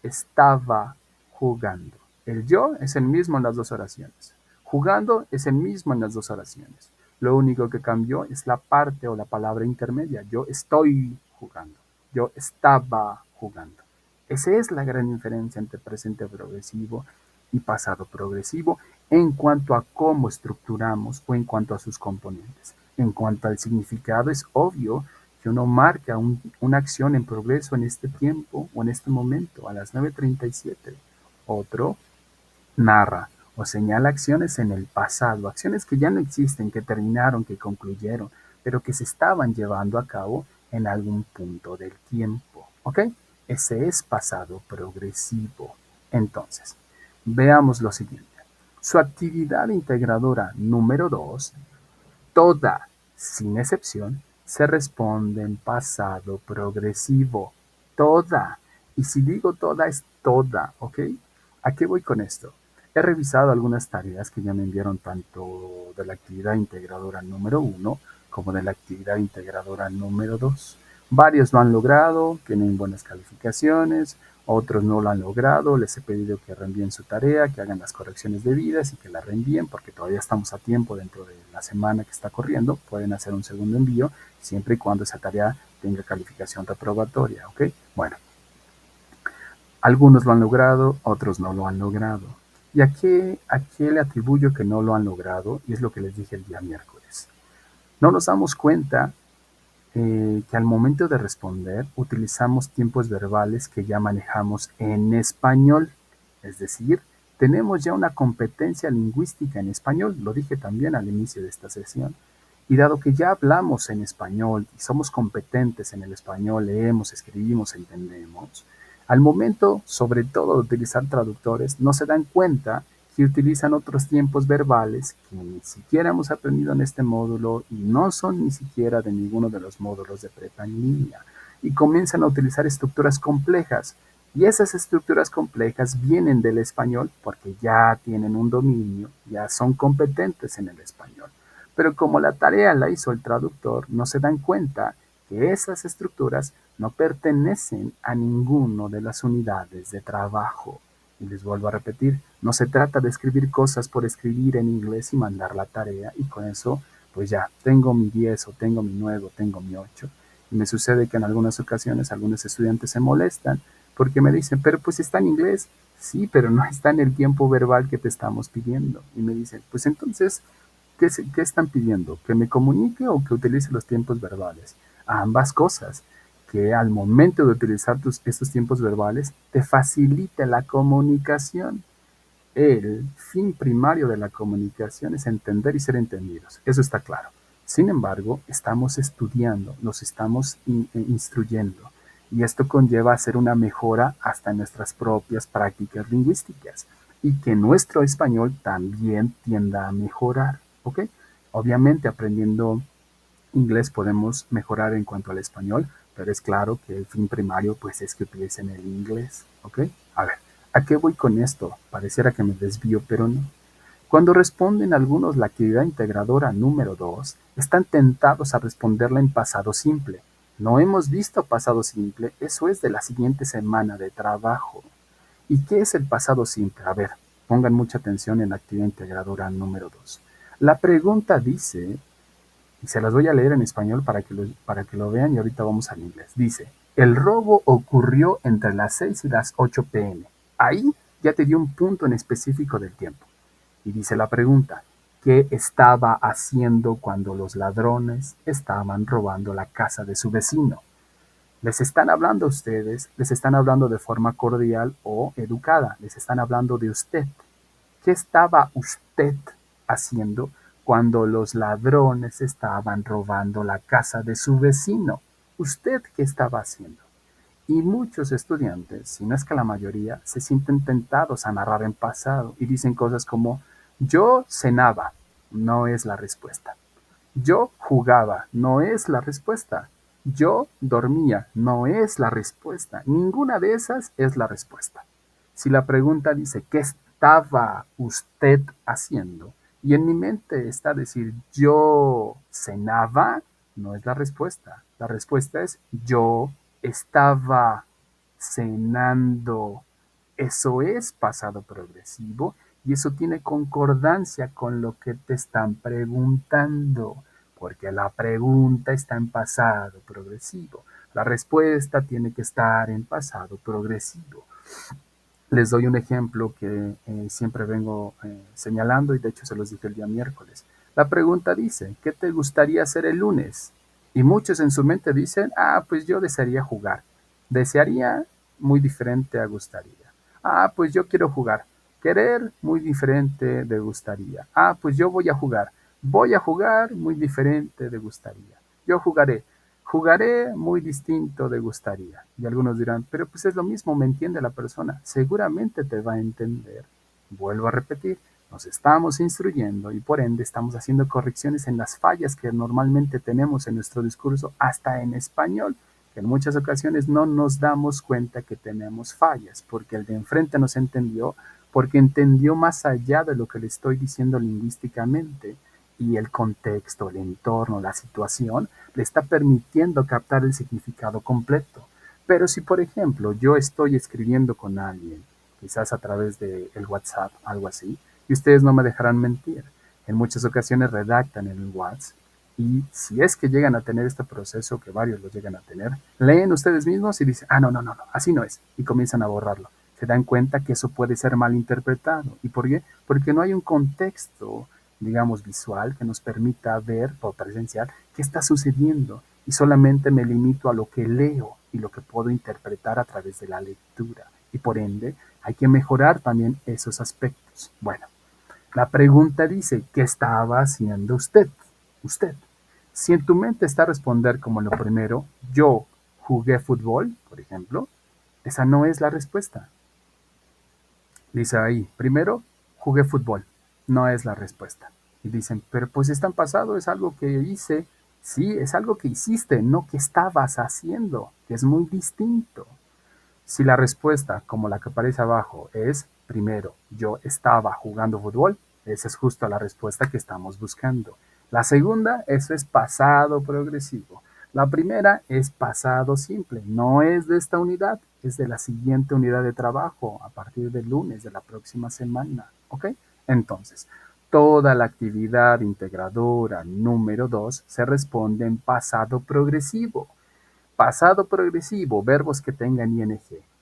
estaba jugando. El yo es el mismo en las dos oraciones. Jugando es el mismo en las dos oraciones. Lo único que cambió es la parte o la palabra intermedia. Yo estoy jugando. Yo estaba jugando. Esa es la gran diferencia entre presente progresivo y pasado progresivo en cuanto a cómo estructuramos o en cuanto a sus componentes. En cuanto al significado, es obvio que uno marca una acción en progreso en este tiempo o en este momento, a las 9:37. Otro narra o señala acciones en el pasado, acciones que ya no existen, que terminaron, que concluyeron, pero que se estaban llevando a cabo en algún punto del tiempo. ¿Ok? Ese es pasado progresivo. Entonces, veamos lo siguiente. Su actividad integradora número 2, toda, sin excepción, se responde en pasado progresivo. Toda. Y si digo toda, es toda, ¿ok? ¿A qué voy con esto? He revisado algunas tareas que ya me enviaron tanto de la actividad integradora número 1 como de la actividad integradora número 2. Varios lo han logrado, tienen buenas calificaciones, otros no lo han logrado, les he pedido que reenvíen su tarea, que hagan las correcciones debidas y que la reenvíen porque todavía estamos a tiempo dentro de la semana que está corriendo. Pueden hacer un segundo envío siempre y cuando esa tarea tenga calificación reprobatoria, ¿ok? Bueno, algunos lo han logrado, otros no lo han logrado. ¿Y a qué le atribuyo que no lo han logrado? Y es lo que les dije el día miércoles. No nos damos cuenta que al momento de responder utilizamos tiempos verbales que ya manejamos en español. Es decir, tenemos ya una competencia lingüística en español, lo dije también al inicio de esta sesión. Y dado que ya hablamos en español y somos competentes en el español, leemos, escribimos, entendemos, al momento, sobre todo de utilizar traductores, no se dan cuenta que utilizan otros tiempos verbales que ni siquiera hemos aprendido en este módulo y no son ni siquiera de ninguno de los módulos de prepa en línea. Y comienzan a utilizar estructuras complejas. Y esas estructuras complejas vienen del español porque ya tienen un dominio, ya son competentes en el español. Pero como la tarea la hizo el traductor, no se dan cuenta que esas estructuras no pertenecen a ninguno de las unidades de trabajo. Y les vuelvo a repetir, no se trata de escribir cosas por escribir en inglés y mandar la tarea y con eso, pues ya, tengo mi 10 o tengo mi 9 o tengo mi 8. Y me sucede que en algunas ocasiones algunos estudiantes se molestan porque me dicen, pero pues está en inglés. Sí, pero no está en el tiempo verbal que te estamos pidiendo. Y me dicen, pues entonces, ¿qué están pidiendo? ¿Que me comunique o que utilice los tiempos verbales? Ambas cosas, que al momento de utilizar estos tiempos verbales te facilita la comunicación. El fin primario de la comunicación es entender y ser entendidos. Eso está claro. Sin embargo, estamos estudiando, nos estamos instruyendo y esto conlleva a hacer una mejora hasta en nuestras propias prácticas lingüísticas y que nuestro español también tienda a mejorar. ¿Ok? Obviamente aprendiendo inglés podemos mejorar en cuanto al español, pero es claro que el fin primario pues es que utilicen el inglés, ¿ok? A ver, ¿a qué voy con esto? Pareciera que me desvío, pero no. Cuando responden algunos la actividad integradora número 2, están tentados a responderla en pasado simple. No hemos visto pasado simple, eso es de la siguiente semana de trabajo. ¿Y qué es el pasado simple? A ver, pongan mucha atención en la actividad integradora número 2. La pregunta dice, y se las voy a leer en español para que lo vean y ahorita vamos al inglés. Dice, el robo ocurrió entre las 6 y las 8 p.m. Ahí ya te dio un punto en específico del tiempo. Y dice la pregunta, ¿qué estaba haciendo cuando los ladrones estaban robando la casa de su vecino? Les están hablando a ustedes, les están hablando de forma cordial o educada, les están hablando de usted. ¿Qué estaba usted haciendo cuando los ladrones estaban robando la casa de su vecino? ¿Usted qué estaba haciendo? Y muchos estudiantes, si no es que la mayoría, se sienten tentados a narrar en pasado y dicen cosas como, Yo cenaba, no es la respuesta. Yo jugaba, no es la respuesta. Yo dormía, no es la respuesta. Ninguna de esas es la respuesta. Si la pregunta dice, ¿qué estaba usted haciendo? Y en mi mente está decir, yo cenaba, no es la respuesta. La respuesta es, yo estaba cenando. Eso es pasado progresivo y eso tiene concordancia con lo que te están preguntando, porque la pregunta está en pasado progresivo. La respuesta tiene que estar en pasado progresivo. Les doy un ejemplo que siempre vengo señalando y de hecho se los dije el día miércoles. La pregunta dice, ¿qué te gustaría hacer el lunes? Y muchos en su mente dicen, pues yo desearía jugar. Desearía muy diferente a gustaría. Pues yo quiero jugar. Querer muy diferente de gustaría. Pues yo voy a jugar. Voy a jugar muy diferente de gustaría. Yo jugaré. Jugaré muy distinto de gustaría. Y algunos dirán, pero pues es lo mismo, me entiende la persona. Seguramente te va a entender. Vuelvo a repetir, nos estamos instruyendo y por ende estamos haciendo correcciones en las fallas que normalmente tenemos en nuestro discurso, hasta en español, que en muchas ocasiones no nos damos cuenta que tenemos fallas, porque el de enfrente nos entendió, porque entendió más allá de lo que le estoy diciendo lingüísticamente y el contexto, el entorno, la situación, le está permitiendo captar el significado completo. Pero si, por ejemplo, yo estoy escribiendo con alguien, quizás a través del WhatsApp, algo así, y ustedes no me dejarán mentir, en muchas ocasiones redactan en el WhatsApp y si es que llegan a tener este proceso, que varios lo llegan a tener, leen ustedes mismos y dicen, no, así no es, y comienzan a borrarlo. Se dan cuenta que eso puede ser mal interpretado. ¿Y por qué? Porque no hay un contexto, digamos, visual que nos permita ver o presenciar qué está sucediendo y solamente me limito a lo que leo y lo que puedo interpretar a través de la lectura. Y por ende, hay que mejorar también esos aspectos. Bueno, la pregunta dice, ¿qué estaba haciendo usted? Usted. Si en tu mente está responder como lo primero, yo jugué fútbol, por ejemplo, esa no es la respuesta. Dice ahí, primero, jugué fútbol. No es la respuesta. Y dicen, pero pues está en pasado, es algo que hice. Sí, es algo que hiciste, no que estabas haciendo, que es muy distinto. Si la respuesta, como la que aparece abajo, es, primero, yo estaba jugando fútbol, esa es justo la respuesta que estamos buscando. La segunda, eso es pasado progresivo. La primera es pasado simple, no es de esta unidad, es de la siguiente unidad de trabajo a partir del lunes de la próxima semana. ¿Ok? Entonces, toda la actividad integradora número 2 se responde en pasado progresivo. Pasado progresivo, verbos que tengan ing.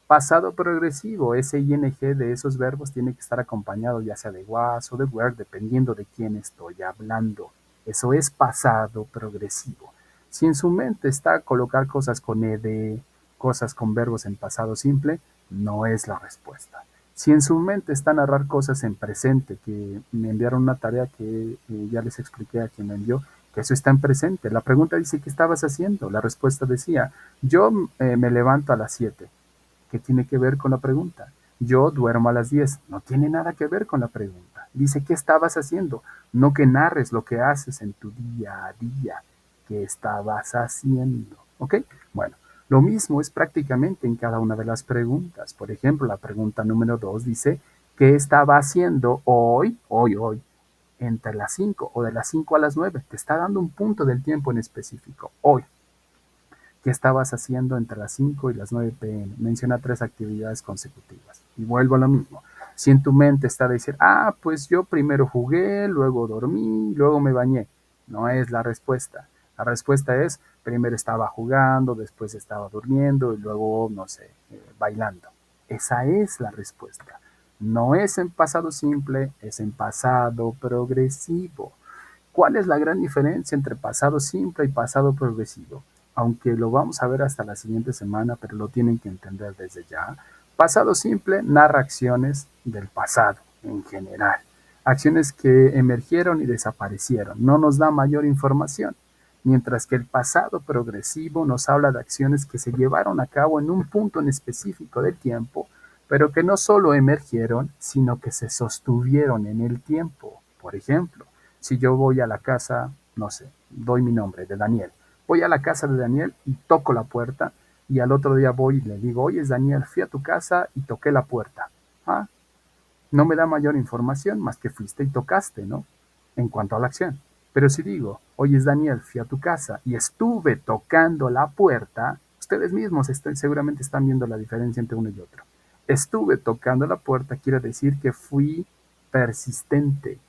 Pasado progresivo, ese ing de esos verbos tiene que estar acompañado ya sea de was o de were, dependiendo de quién estoy hablando. Eso es pasado progresivo. Si en su mente está colocar cosas con ed, cosas con verbos en pasado simple, no es la respuesta. Si en su mente está narrar cosas en presente, que me enviaron una tarea que ya les expliqué a quien me envió, que eso está en presente. La pregunta dice, ¿qué estabas haciendo? La respuesta decía, yo me levanto a las 7. ¿Qué tiene que ver con la pregunta? Yo duermo a las 10. No tiene nada que ver con la pregunta. Dice, ¿qué estabas haciendo? No que narres lo que haces en tu día a día. ¿Qué estabas haciendo? ¿Ok? Bueno, lo mismo es prácticamente en cada una de las preguntas. Por ejemplo, la pregunta número 2 dice, ¿qué estaba haciendo hoy, entre las 5 o de las 5 a las 9? Te está dando un punto del tiempo en específico. Hoy, ¿qué estabas haciendo entre las 5 y las 9 pm? Menciona 3 actividades consecutivas. Y vuelvo a lo mismo. Si en tu mente está de decir, pues yo primero jugué, luego dormí, luego me bañé. No es la respuesta. La respuesta es, primero estaba jugando, después estaba durmiendo y luego, no sé, bailando. Esa es la respuesta. No es en pasado simple, es en pasado progresivo. ¿Cuál es la gran diferencia entre pasado simple y pasado progresivo? Aunque lo vamos a ver hasta la siguiente semana, pero lo tienen que entender desde ya. Pasado simple narra acciones del pasado en general, acciones que emergieron y desaparecieron, no nos da mayor información, mientras que el pasado progresivo nos habla de acciones que se llevaron a cabo en un punto en específico del tiempo, pero que no solo emergieron, sino que se sostuvieron en el tiempo. Por ejemplo, si yo voy a la casa, no sé, doy mi nombre, de Daniel, voy a la casa de Daniel y toco la puerta, y al otro día voy y le digo, oye, Daniel, fui a tu casa y toqué la puerta. Ah, no me da mayor información más que fuiste y tocaste, ¿no? En cuanto a la acción. Pero si digo, oye, Daniel, fui a tu casa y estuve tocando la puerta, ustedes mismos seguramente están viendo la diferencia entre uno y otro. Estuve tocando la puerta quiere decir que fui persistente,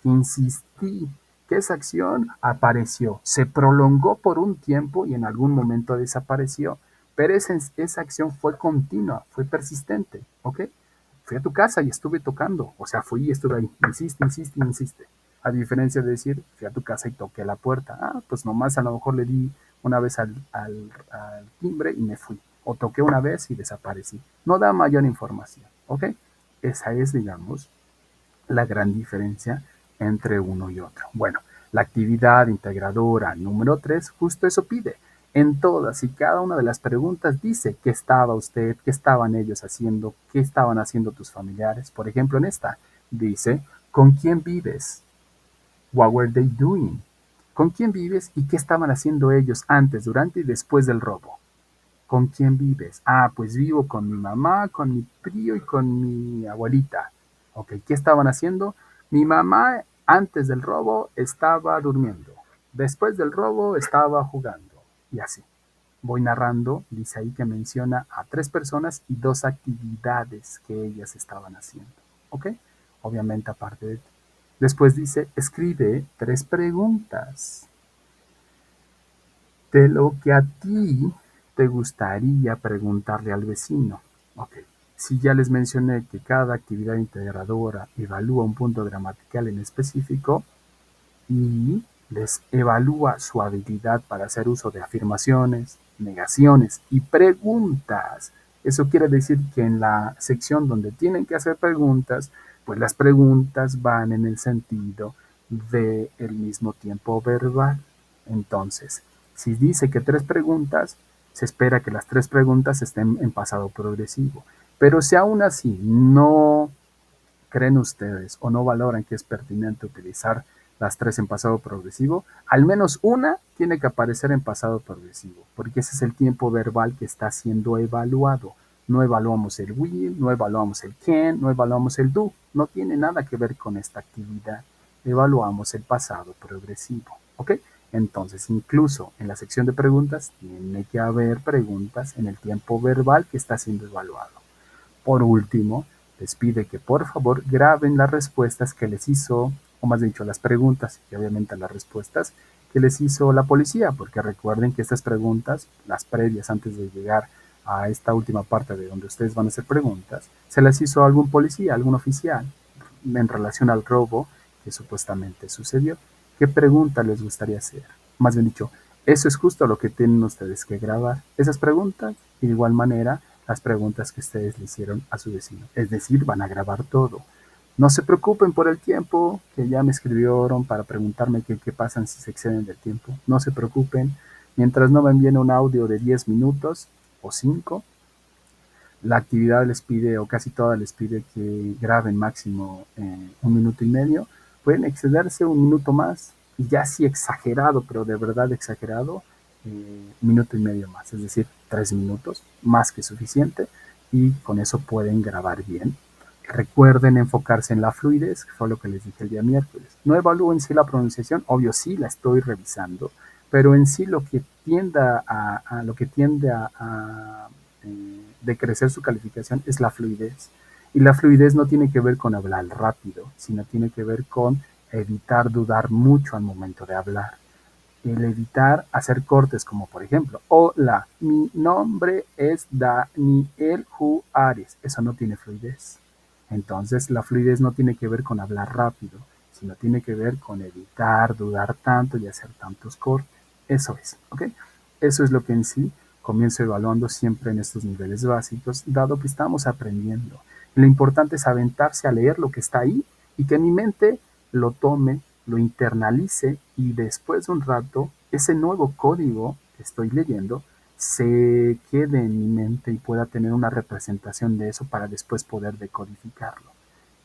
que insistí, que esa acción apareció, se prolongó por un tiempo y en algún momento desapareció, pero esa acción fue continua, fue persistente, ¿ok? Fui a tu casa y estuve tocando, o sea, fui y estuve ahí, insiste, insiste, insiste. A diferencia de decir, fui a tu casa y toqué la puerta. Ah, pues nomás a lo mejor le di una vez al timbre y me fui. O toqué una vez y desaparecí. No da mayor información, ¿ok? Esa es, digamos, la gran diferencia entre uno y otro. Bueno, la actividad integradora número 3 justo eso pide. En todas y cada una de las preguntas dice qué estaba usted, qué estaban ellos haciendo, qué estaban haciendo tus familiares. Por ejemplo, en esta dice, ¿con quién vives? What were they doing? ¿Con quién vives y qué estaban haciendo ellos antes, durante y después del robo? ¿Con quién vives? Ah, pues vivo con mi mamá, con mi tío y con mi abuelita. Ok, ¿qué estaban haciendo? Mi mamá antes del robo estaba durmiendo. Después del robo estaba jugando. Y así. Voy narrando, dice ahí que menciona a 3 personas y 2 actividades que ellas estaban haciendo. ¿Ok? Obviamente aparte de ti. Después dice, escribe 3 preguntas de lo que a ti te gustaría preguntarle al vecino. Ok, si ya les mencioné que cada actividad integradora evalúa un punto gramatical en específico y les evalúa su habilidad para hacer uso de afirmaciones, negaciones y preguntas. Eso quiere decir que en la sección donde tienen que hacer preguntas, pues las preguntas van en el sentido del mismo tiempo verbal. Entonces, si dice que 3 preguntas, se espera que las 3 preguntas estén en pasado progresivo. Pero si aún así no creen ustedes o no valoran que es pertinente utilizar las 3 en pasado progresivo, al menos una tiene que aparecer en pasado progresivo, porque ese es el tiempo verbal que está siendo evaluado. No evaluamos el will, no evaluamos el can, no evaluamos el do. No tiene nada que ver con esta actividad. Evaluamos el pasado progresivo. ¿Ok? Entonces, incluso en la sección de preguntas, tiene que haber preguntas en el tiempo verbal que está siendo evaluado. Por último, les pide que por favor graben las respuestas que les hizo, o más dicho, las preguntas y obviamente las respuestas que les hizo la policía, porque recuerden que estas preguntas, las previas antes de llegar a esta última parte de donde ustedes van a hacer preguntas, se las hizo algún policía, algún oficial en relación al robo que supuestamente sucedió. ¿Qué pregunta les gustaría hacer? Más bien dicho, eso es justo lo que tienen ustedes que grabar. Esas preguntas y de igual manera las preguntas que ustedes le hicieron a su vecino. Es decir, van a grabar todo. No se preocupen por el tiempo, que ya me escribieron para preguntarme qué pasa si se exceden del tiempo. No se preocupen. Mientras no me envíen un audio de 10 minutos o 5, la actividad les pide, o casi toda les pide que graben máximo 1 minuto y medio. Pueden excederse 1 minuto más, y ya sí exagerado, pero de verdad exagerado, 1 minuto y medio más, es decir, 3 minutos, más que suficiente, y con eso pueden grabar bien. Recuerden enfocarse en la fluidez, que fue lo que les dije el día miércoles. No evalúen si la pronunciación, obvio sí la estoy revisando, pero en sí lo que tiende a decrecer su calificación es la fluidez. Y la fluidez no tiene que ver con hablar rápido, sino tiene que ver con evitar dudar mucho al momento de hablar. El evitar hacer cortes como por ejemplo, hola, mi nombre es Daniel Juárez. Eso no tiene fluidez. Entonces la fluidez no tiene que ver con hablar rápido, sino tiene que ver con evitar dudar tanto y hacer tantos cortes. Eso es, ¿ok? Eso es lo que en sí comienzo evaluando siempre en estos niveles básicos, dado que estamos aprendiendo. Lo importante es aventarse a leer lo que está ahí y que mi mente lo tome, lo internalice y después de un rato, ese nuevo código que estoy leyendo se quede en mi mente y pueda tener una representación de eso para después poder decodificarlo.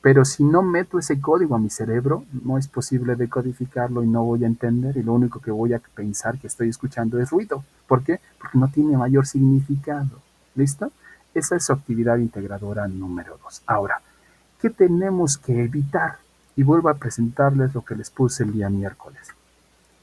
Pero si no meto ese código a mi cerebro, no es posible decodificarlo y no voy a entender y lo único que voy a pensar que estoy escuchando es ruido. ¿Por qué? Porque no tiene mayor significado. ¿Listo? Esa es su actividad integradora número 2. Ahora, ¿qué tenemos que evitar? Y vuelvo a presentarles lo que les puse el día miércoles.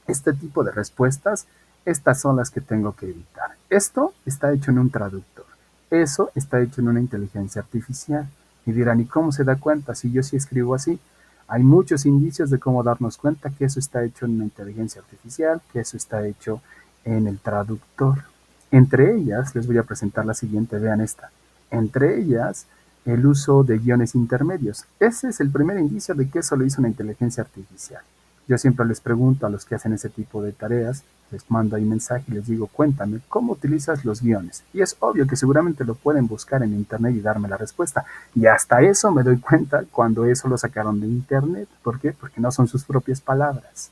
Este tipo de respuestas, estas son las que tengo que evitar. Esto está hecho en un traductor. Eso está hecho en una inteligencia artificial. Y dirán, ¿y cómo se da cuenta si yo sí escribo así? Hay muchos indicios de cómo darnos cuenta que eso está hecho en una inteligencia artificial, que eso está hecho en el traductor. Entre ellas, les voy a presentar la siguiente, vean esta. Entre ellas, el uso de guiones intermedios. Ese es el primer indicio de que eso lo hizo una inteligencia artificial. Yo siempre les pregunto a los que hacen ese tipo de tareas, les mando ahí mensaje y les digo, cuéntame, ¿cómo utilizas los guiones? Y es obvio que seguramente lo pueden buscar en internet y darme la respuesta. Y hasta eso me doy cuenta cuando eso lo sacaron de internet. ¿Por qué? Porque no son sus propias palabras.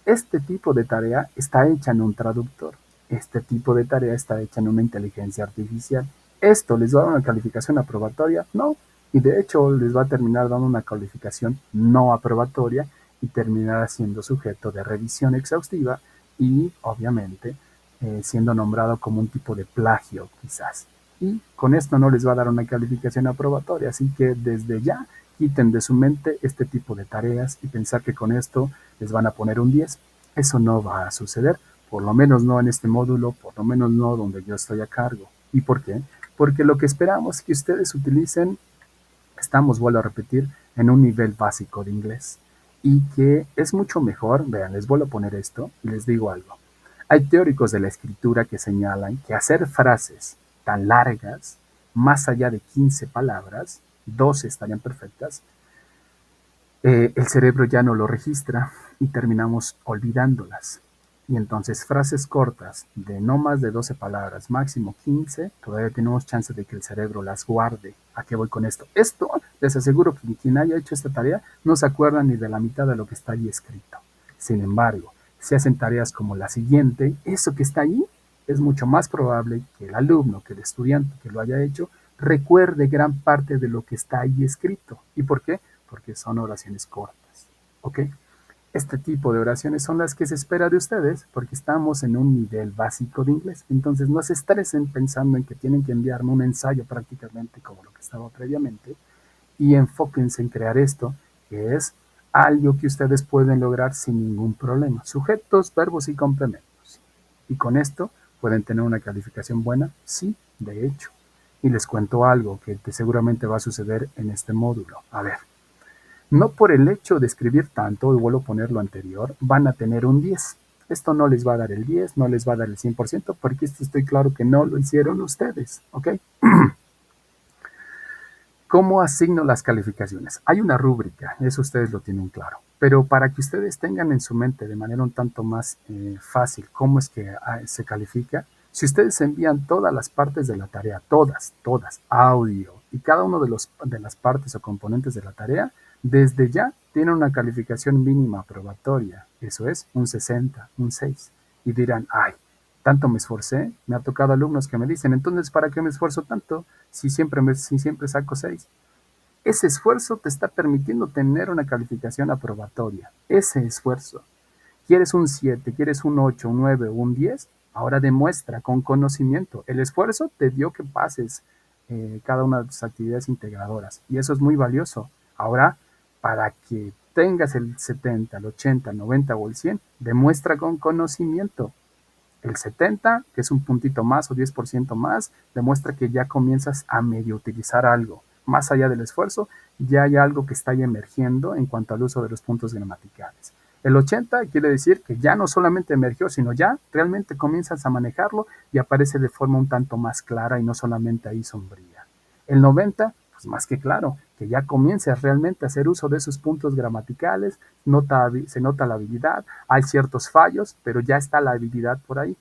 Este tipo de tarea está hecha en un traductor. Este tipo de tarea está hecha en una inteligencia artificial. ¿Esto les va a dar una calificación aprobatoria? No. Y de hecho les va a terminar dando una calificación no aprobatoria y terminará siendo sujeto de revisión exhaustiva y obviamente siendo nombrado como un tipo de plagio quizás. Y con esto no les va a dar una calificación aprobatoria, así que desde ya quiten de su mente este tipo de tareas y pensar que con esto les van a poner un 10. Eso no va a suceder, por lo menos no en este módulo, por lo menos no donde yo estoy a cargo. ¿Y por qué? Porque lo que esperamos es que ustedes utilicen, estamos, vuelvo a repetir, en un nivel básico de inglés. Y que es mucho mejor, vean, les vuelvo a poner esto y les digo algo. Hay teóricos de la escritura que señalan que hacer frases tan largas, más allá de 15 palabras, 12 estarían perfectas, el cerebro ya no lo registra y terminamos olvidándolas. Y entonces frases cortas de no más de 12 palabras, máximo 15, todavía tenemos chance de que el cerebro las guarde. ¿A qué voy con esto? Esto, les aseguro que quien haya hecho esta tarea no se acuerda ni de la mitad de lo que está ahí escrito. Sin embargo, si hacen tareas como la siguiente, eso que está ahí es mucho más probable que el alumno, que el estudiante que lo haya hecho, recuerde gran parte de lo que está ahí escrito. ¿Y por qué? Porque son oraciones cortas. ¿Ok? Este tipo de oraciones son las que se espera de ustedes porque estamos en un nivel básico de inglés. Entonces no se estresen pensando en que tienen que enviarme un ensayo prácticamente como lo que estaba previamente y enfóquense en crear esto, que es algo que ustedes pueden lograr sin ningún problema. Sujetos, verbos y complementos. Y con esto pueden tener una calificación buena, sí, de hecho. Y les cuento algo que seguramente va a suceder en este módulo. A ver, no por el hecho de escribir tanto, y vuelvo a poner lo anterior, van a tener un 10. Esto no les va a dar el 10, no les va a dar el 100%, porque esto estoy claro que no lo hicieron ustedes, ¿ok? ¿Cómo asigno las calificaciones? Hay una rúbrica, eso ustedes lo tienen claro, pero para que ustedes tengan en su mente de manera un tanto más fácil cómo es que se califica, si ustedes envían todas las partes de la tarea, todas, audio y cada uno de las partes o componentes de la tarea, desde ya tienen una calificación mínima aprobatoria, eso es un 60, un 6. Y dirán, ay, tanto me esforcé, me ha tocado alumnos que me dicen, entonces, ¿para qué me esfuerzo tanto si siempre saco 6? Ese esfuerzo te está permitiendo tener una calificación aprobatoria. Ese esfuerzo. ¿Quieres un 7, quieres un 8, un 9 o un 10? Ahora demuestra con conocimiento. El esfuerzo te dio que pases cada una de tus actividades integradoras y eso es muy valioso. Ahora, para que tengas el 70, el 80, el 90 o el 100, demuestra con conocimiento. El 70, que es un puntito más o 10% más, demuestra que ya comienzas a medio utilizar algo. Más allá del esfuerzo, ya hay algo que está ahí emergiendo en cuanto al uso de los puntos gramaticales. El 80 quiere decir que ya no solamente emergió, sino ya realmente comienzas a manejarlo y aparece de forma un tanto más clara y no solamente ahí sombría. El 90, pues más que claro, que ya comiences realmente a hacer uso de esos puntos gramaticales, se nota la habilidad, hay ciertos fallos, pero ya está la habilidad por ahí.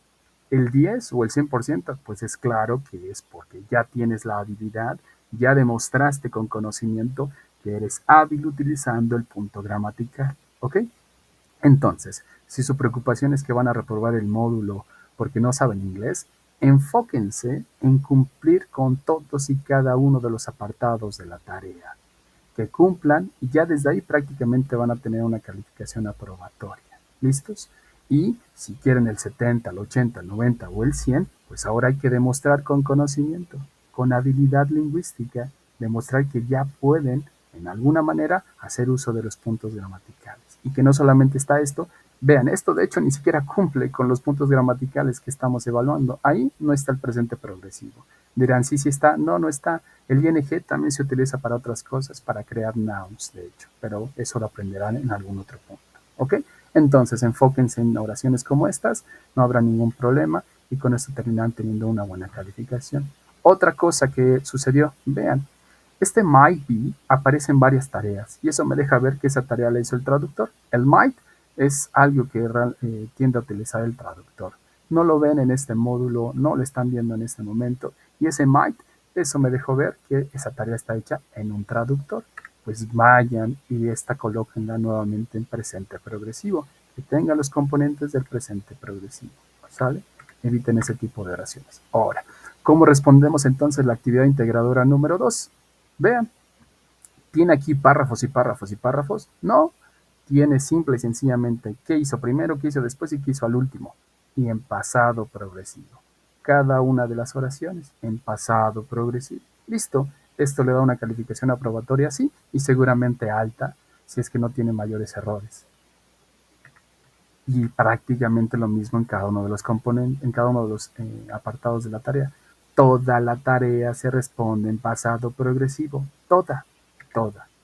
El 10 o el 100%, pues es claro que es porque ya tienes la habilidad, ya demostraste con conocimiento que eres hábil utilizando el punto gramatical, ¿ok? Entonces, si su preocupación es que van a reprobar el módulo porque no saben inglés, enfóquense en cumplir con todos y cada uno de los apartados de la tarea. Que cumplan y ya desde ahí prácticamente van a tener una calificación aprobatoria. ¿Listos? Y si quieren el 70, el 80, el 90 o el 100, pues ahora hay que demostrar con conocimiento, con habilidad lingüística, demostrar que ya pueden, en alguna manera, hacer uso de los puntos gramaticales. Y que no solamente está esto, vean, esto de hecho ni siquiera cumple con los puntos gramaticales que estamos evaluando. Ahí no está el presente progresivo. Dirán, sí, sí está. No, no está. El ing también se utiliza para otras cosas, para crear nouns, de hecho, pero eso lo aprenderán en algún otro punto. ¿Ok? Entonces, enfóquense en oraciones como estas, no habrá ningún problema y con esto terminarán teniendo una buena calificación. Otra cosa que sucedió, vean, este might be aparece en varias tareas y eso me deja ver que esa tarea la hizo el traductor. El might es algo que tiende a utilizar el traductor. No lo ven en este módulo, no lo están viendo en este momento y ese might, eso me dejó ver que esa tarea está hecha en un traductor. Pues vayan y esta colóquenla nuevamente en presente progresivo, que tenga los componentes del presente progresivo, ¿sale? Eviten ese tipo de oraciones. Ahora, ¿cómo respondemos entonces la actividad integradora número 2? Vean, ¿tiene aquí párrafos y párrafos y párrafos? No, tiene simple y sencillamente qué hizo primero, qué hizo después y qué hizo al último. Y en pasado progresivo. Cada una de las oraciones en pasado progresivo. Listo, esto le da una calificación aprobatoria, sí, y seguramente alta, si es que no tiene mayores errores. Y prácticamente lo mismo en cada uno de los componentes, en cada uno de los apartados de la tarea. Toda la tarea se responde en pasado progresivo. Toda,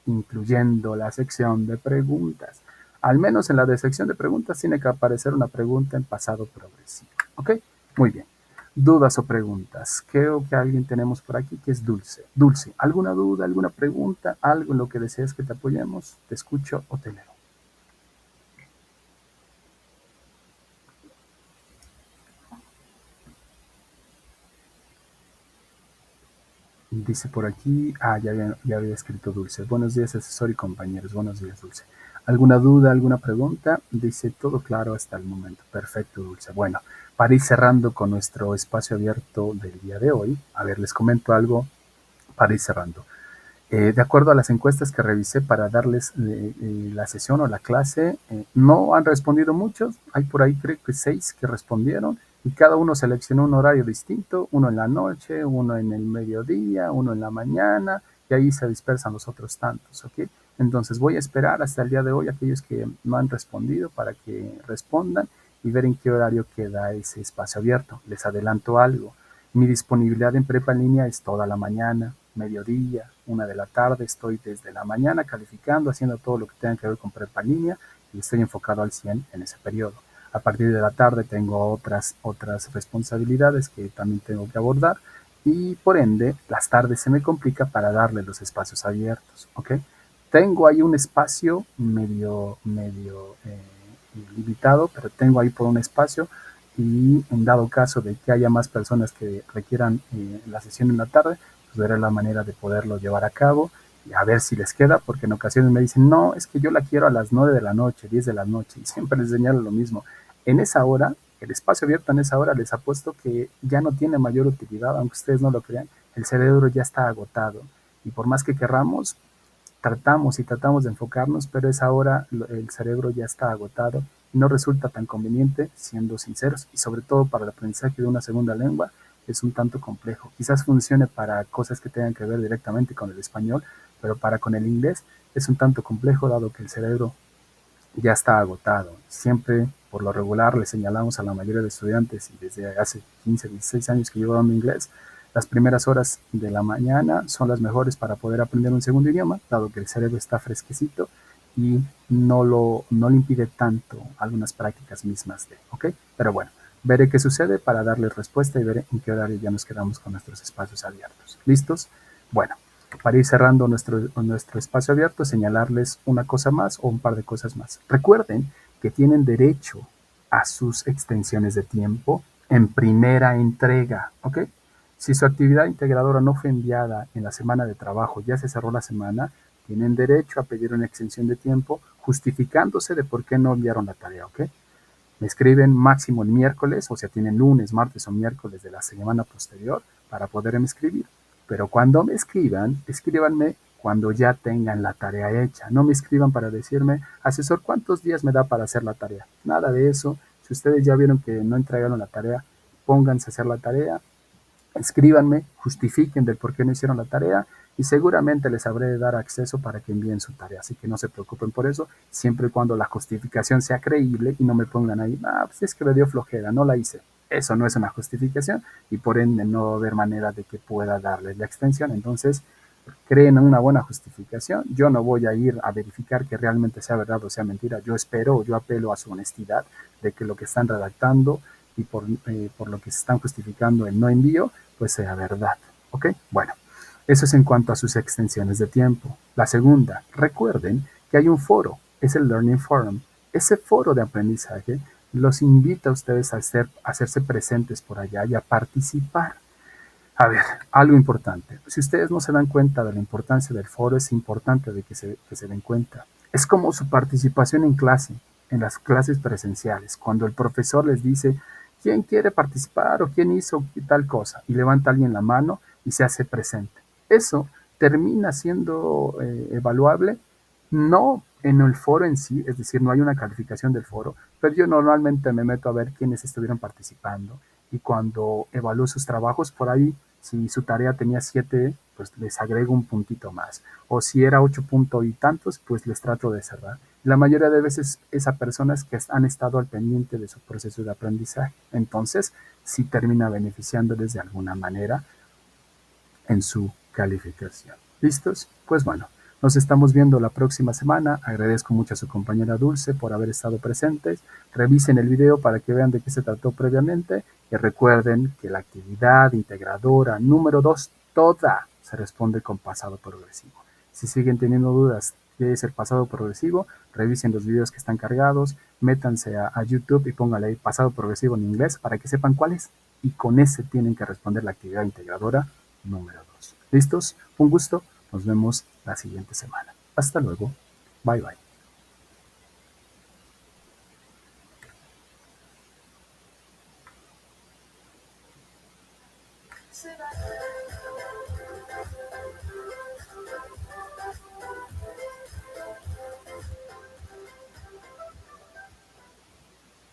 incluyendo la sección de preguntas. Al menos en la de sección de preguntas tiene que aparecer una pregunta en pasado progresivo. ¿Ok? Muy bien. ¿Dudas o preguntas? Creo que alguien tenemos por aquí que es Dulce. Dulce, ¿alguna duda, alguna pregunta, algo en lo que deseas que te apoyemos? Te escucho o te leo. Dice por aquí, ya había escrito Dulce. Buenos días, asesor y compañeros. Buenos días, Dulce. ¿Alguna duda, alguna pregunta? Dice todo claro hasta el momento. Perfecto, Dulce. Bueno, para ir cerrando con nuestro espacio abierto del día de hoy, a ver, les comento algo para ir cerrando. De acuerdo a las encuestas que revisé para darles la sesión o la clase, no han respondido muchos, hay por ahí creo que 6 que respondieron y cada uno seleccionó un horario distinto, uno en la noche, uno en el mediodía, uno en la mañana y ahí se dispersan los otros tantos, ¿ok? Entonces voy a esperar hasta el día de hoy a aquellos que no han respondido para que respondan y ver en qué horario queda ese espacio abierto. Les adelanto algo. Mi disponibilidad en prepa en línea es toda la mañana, mediodía, 1 de la tarde, estoy desde la mañana calificando, haciendo todo lo que tenga que ver con prepa en línea y estoy enfocado al 100 en ese periodo. A partir de la tarde tengo otras responsabilidades que también tengo que abordar y por ende las tardes se me complica para darle los espacios abiertos, ¿ok? Tengo ahí un espacio medio limitado, pero tengo ahí por un espacio y en dado caso de que haya más personas que requieran la sesión en la tarde, pues veré la manera de poderlo llevar a cabo y a ver si les queda, porque en ocasiones me dicen, no, es que yo la quiero a las 9 de la noche, 10 de la noche, y siempre les señalo lo mismo. En esa hora, el espacio abierto en esa hora, les apuesto que ya no tiene mayor utilidad, aunque ustedes no lo crean, el cerebro ya está agotado y por más que querramos, tratamos de enfocarnos, pero esa hora el cerebro ya está agotado y no resulta tan conveniente, siendo sinceros, y sobre todo para el aprendizaje de una segunda lengua es un tanto complejo. Quizás funcione para cosas que tengan que ver directamente con el español, pero para con el inglés es un tanto complejo dado que el cerebro ya está agotado. Siempre, por lo regular, le señalamos a la mayoría de estudiantes, y desde hace 15, 16 años que llevo dando inglés, las primeras horas de la mañana son las mejores para poder aprender un segundo idioma, dado que el cerebro está fresquecito y no le impide tanto algunas prácticas mismas de, ¿ok? Pero bueno, veré qué sucede para darles respuesta y veré en qué horario ya nos quedamos con nuestros espacios abiertos. ¿Listos? Bueno, para ir cerrando nuestro espacio abierto, señalarles una cosa más o un par de cosas más. Recuerden que tienen derecho a sus extensiones de tiempo en primera entrega, ¿ok? Si su actividad integradora no fue enviada en la semana de trabajo, ya se cerró la semana, tienen derecho a pedir una extensión de tiempo justificándose de por qué no enviaron la tarea, ¿ok? Me escriben máximo el miércoles, o sea, tienen lunes, martes o miércoles de la semana posterior para poderme escribir. Pero cuando me escriban, escríbanme cuando ya tengan la tarea hecha. No me escriban para decirme, asesor, ¿cuántos días me da para hacer la tarea? Nada de eso. Si ustedes ya vieron que no entregaron la tarea, pónganse a hacer la tarea, escríbanme, justifiquen del por qué no hicieron la tarea y seguramente les habré de dar acceso para que envíen su tarea. Así que no se preocupen por eso, siempre y cuando la justificación sea creíble y no me pongan ahí, ah, pues es que me dio flojera, no la hice. Eso no es una justificación y por ende no va a haber manera de que pueda darles la extensión. Entonces, creen en una buena justificación. Yo no voy a ir a verificar que realmente sea verdad o sea mentira. Yo espero, yo apelo a su honestidad de que lo que están redactando y por lo que se están justificando el no envío, pues sea verdad. ¿Ok? Bueno, eso es en cuanto a sus extensiones de tiempo. La segunda, recuerden que hay un foro, es el Learning Forum. Ese foro de aprendizaje los invita a ustedes a hacerse presentes por allá y a participar. A ver, algo importante. Si ustedes no se dan cuenta de la importancia del foro, es importante de que se den cuenta. Es como su participación en clase, en las clases presenciales, cuando el profesor les dice, ¿quién quiere participar o quién hizo tal cosa? Y levanta alguien la mano y se hace presente. Eso termina siendo evaluable, no en el foro en sí, es decir, no hay una calificación del foro, pero yo normalmente me meto a ver quiénes estuvieron participando y cuando evalúo sus trabajos por ahí, si su tarea tenía 7, pues les agrego un puntito más. O si era 8 puntos y tantos, pues les trato de cerrar. La mayoría de veces es a personas que han estado al pendiente de su proceso de aprendizaje. Entonces, sí termina beneficiándoles de alguna manera en su calificación. ¿Listos? Pues bueno, nos estamos viendo la próxima semana. Agradezco mucho a su compañera Dulce por haber estado presentes. Revisen el video para que vean de qué se trató previamente y recuerden que la actividad integradora número 2 toda se responde con pasado progresivo. Si siguen teniendo dudas qué es el pasado progresivo, revisen los videos que están cargados, métanse a YouTube y pónganle ahí pasado progresivo en inglés para que sepan cuál es y con ese tienen que responder la actividad integradora número 2. ¿Listos? Un gusto. Nos vemos la siguiente semana. Hasta luego. Bye bye.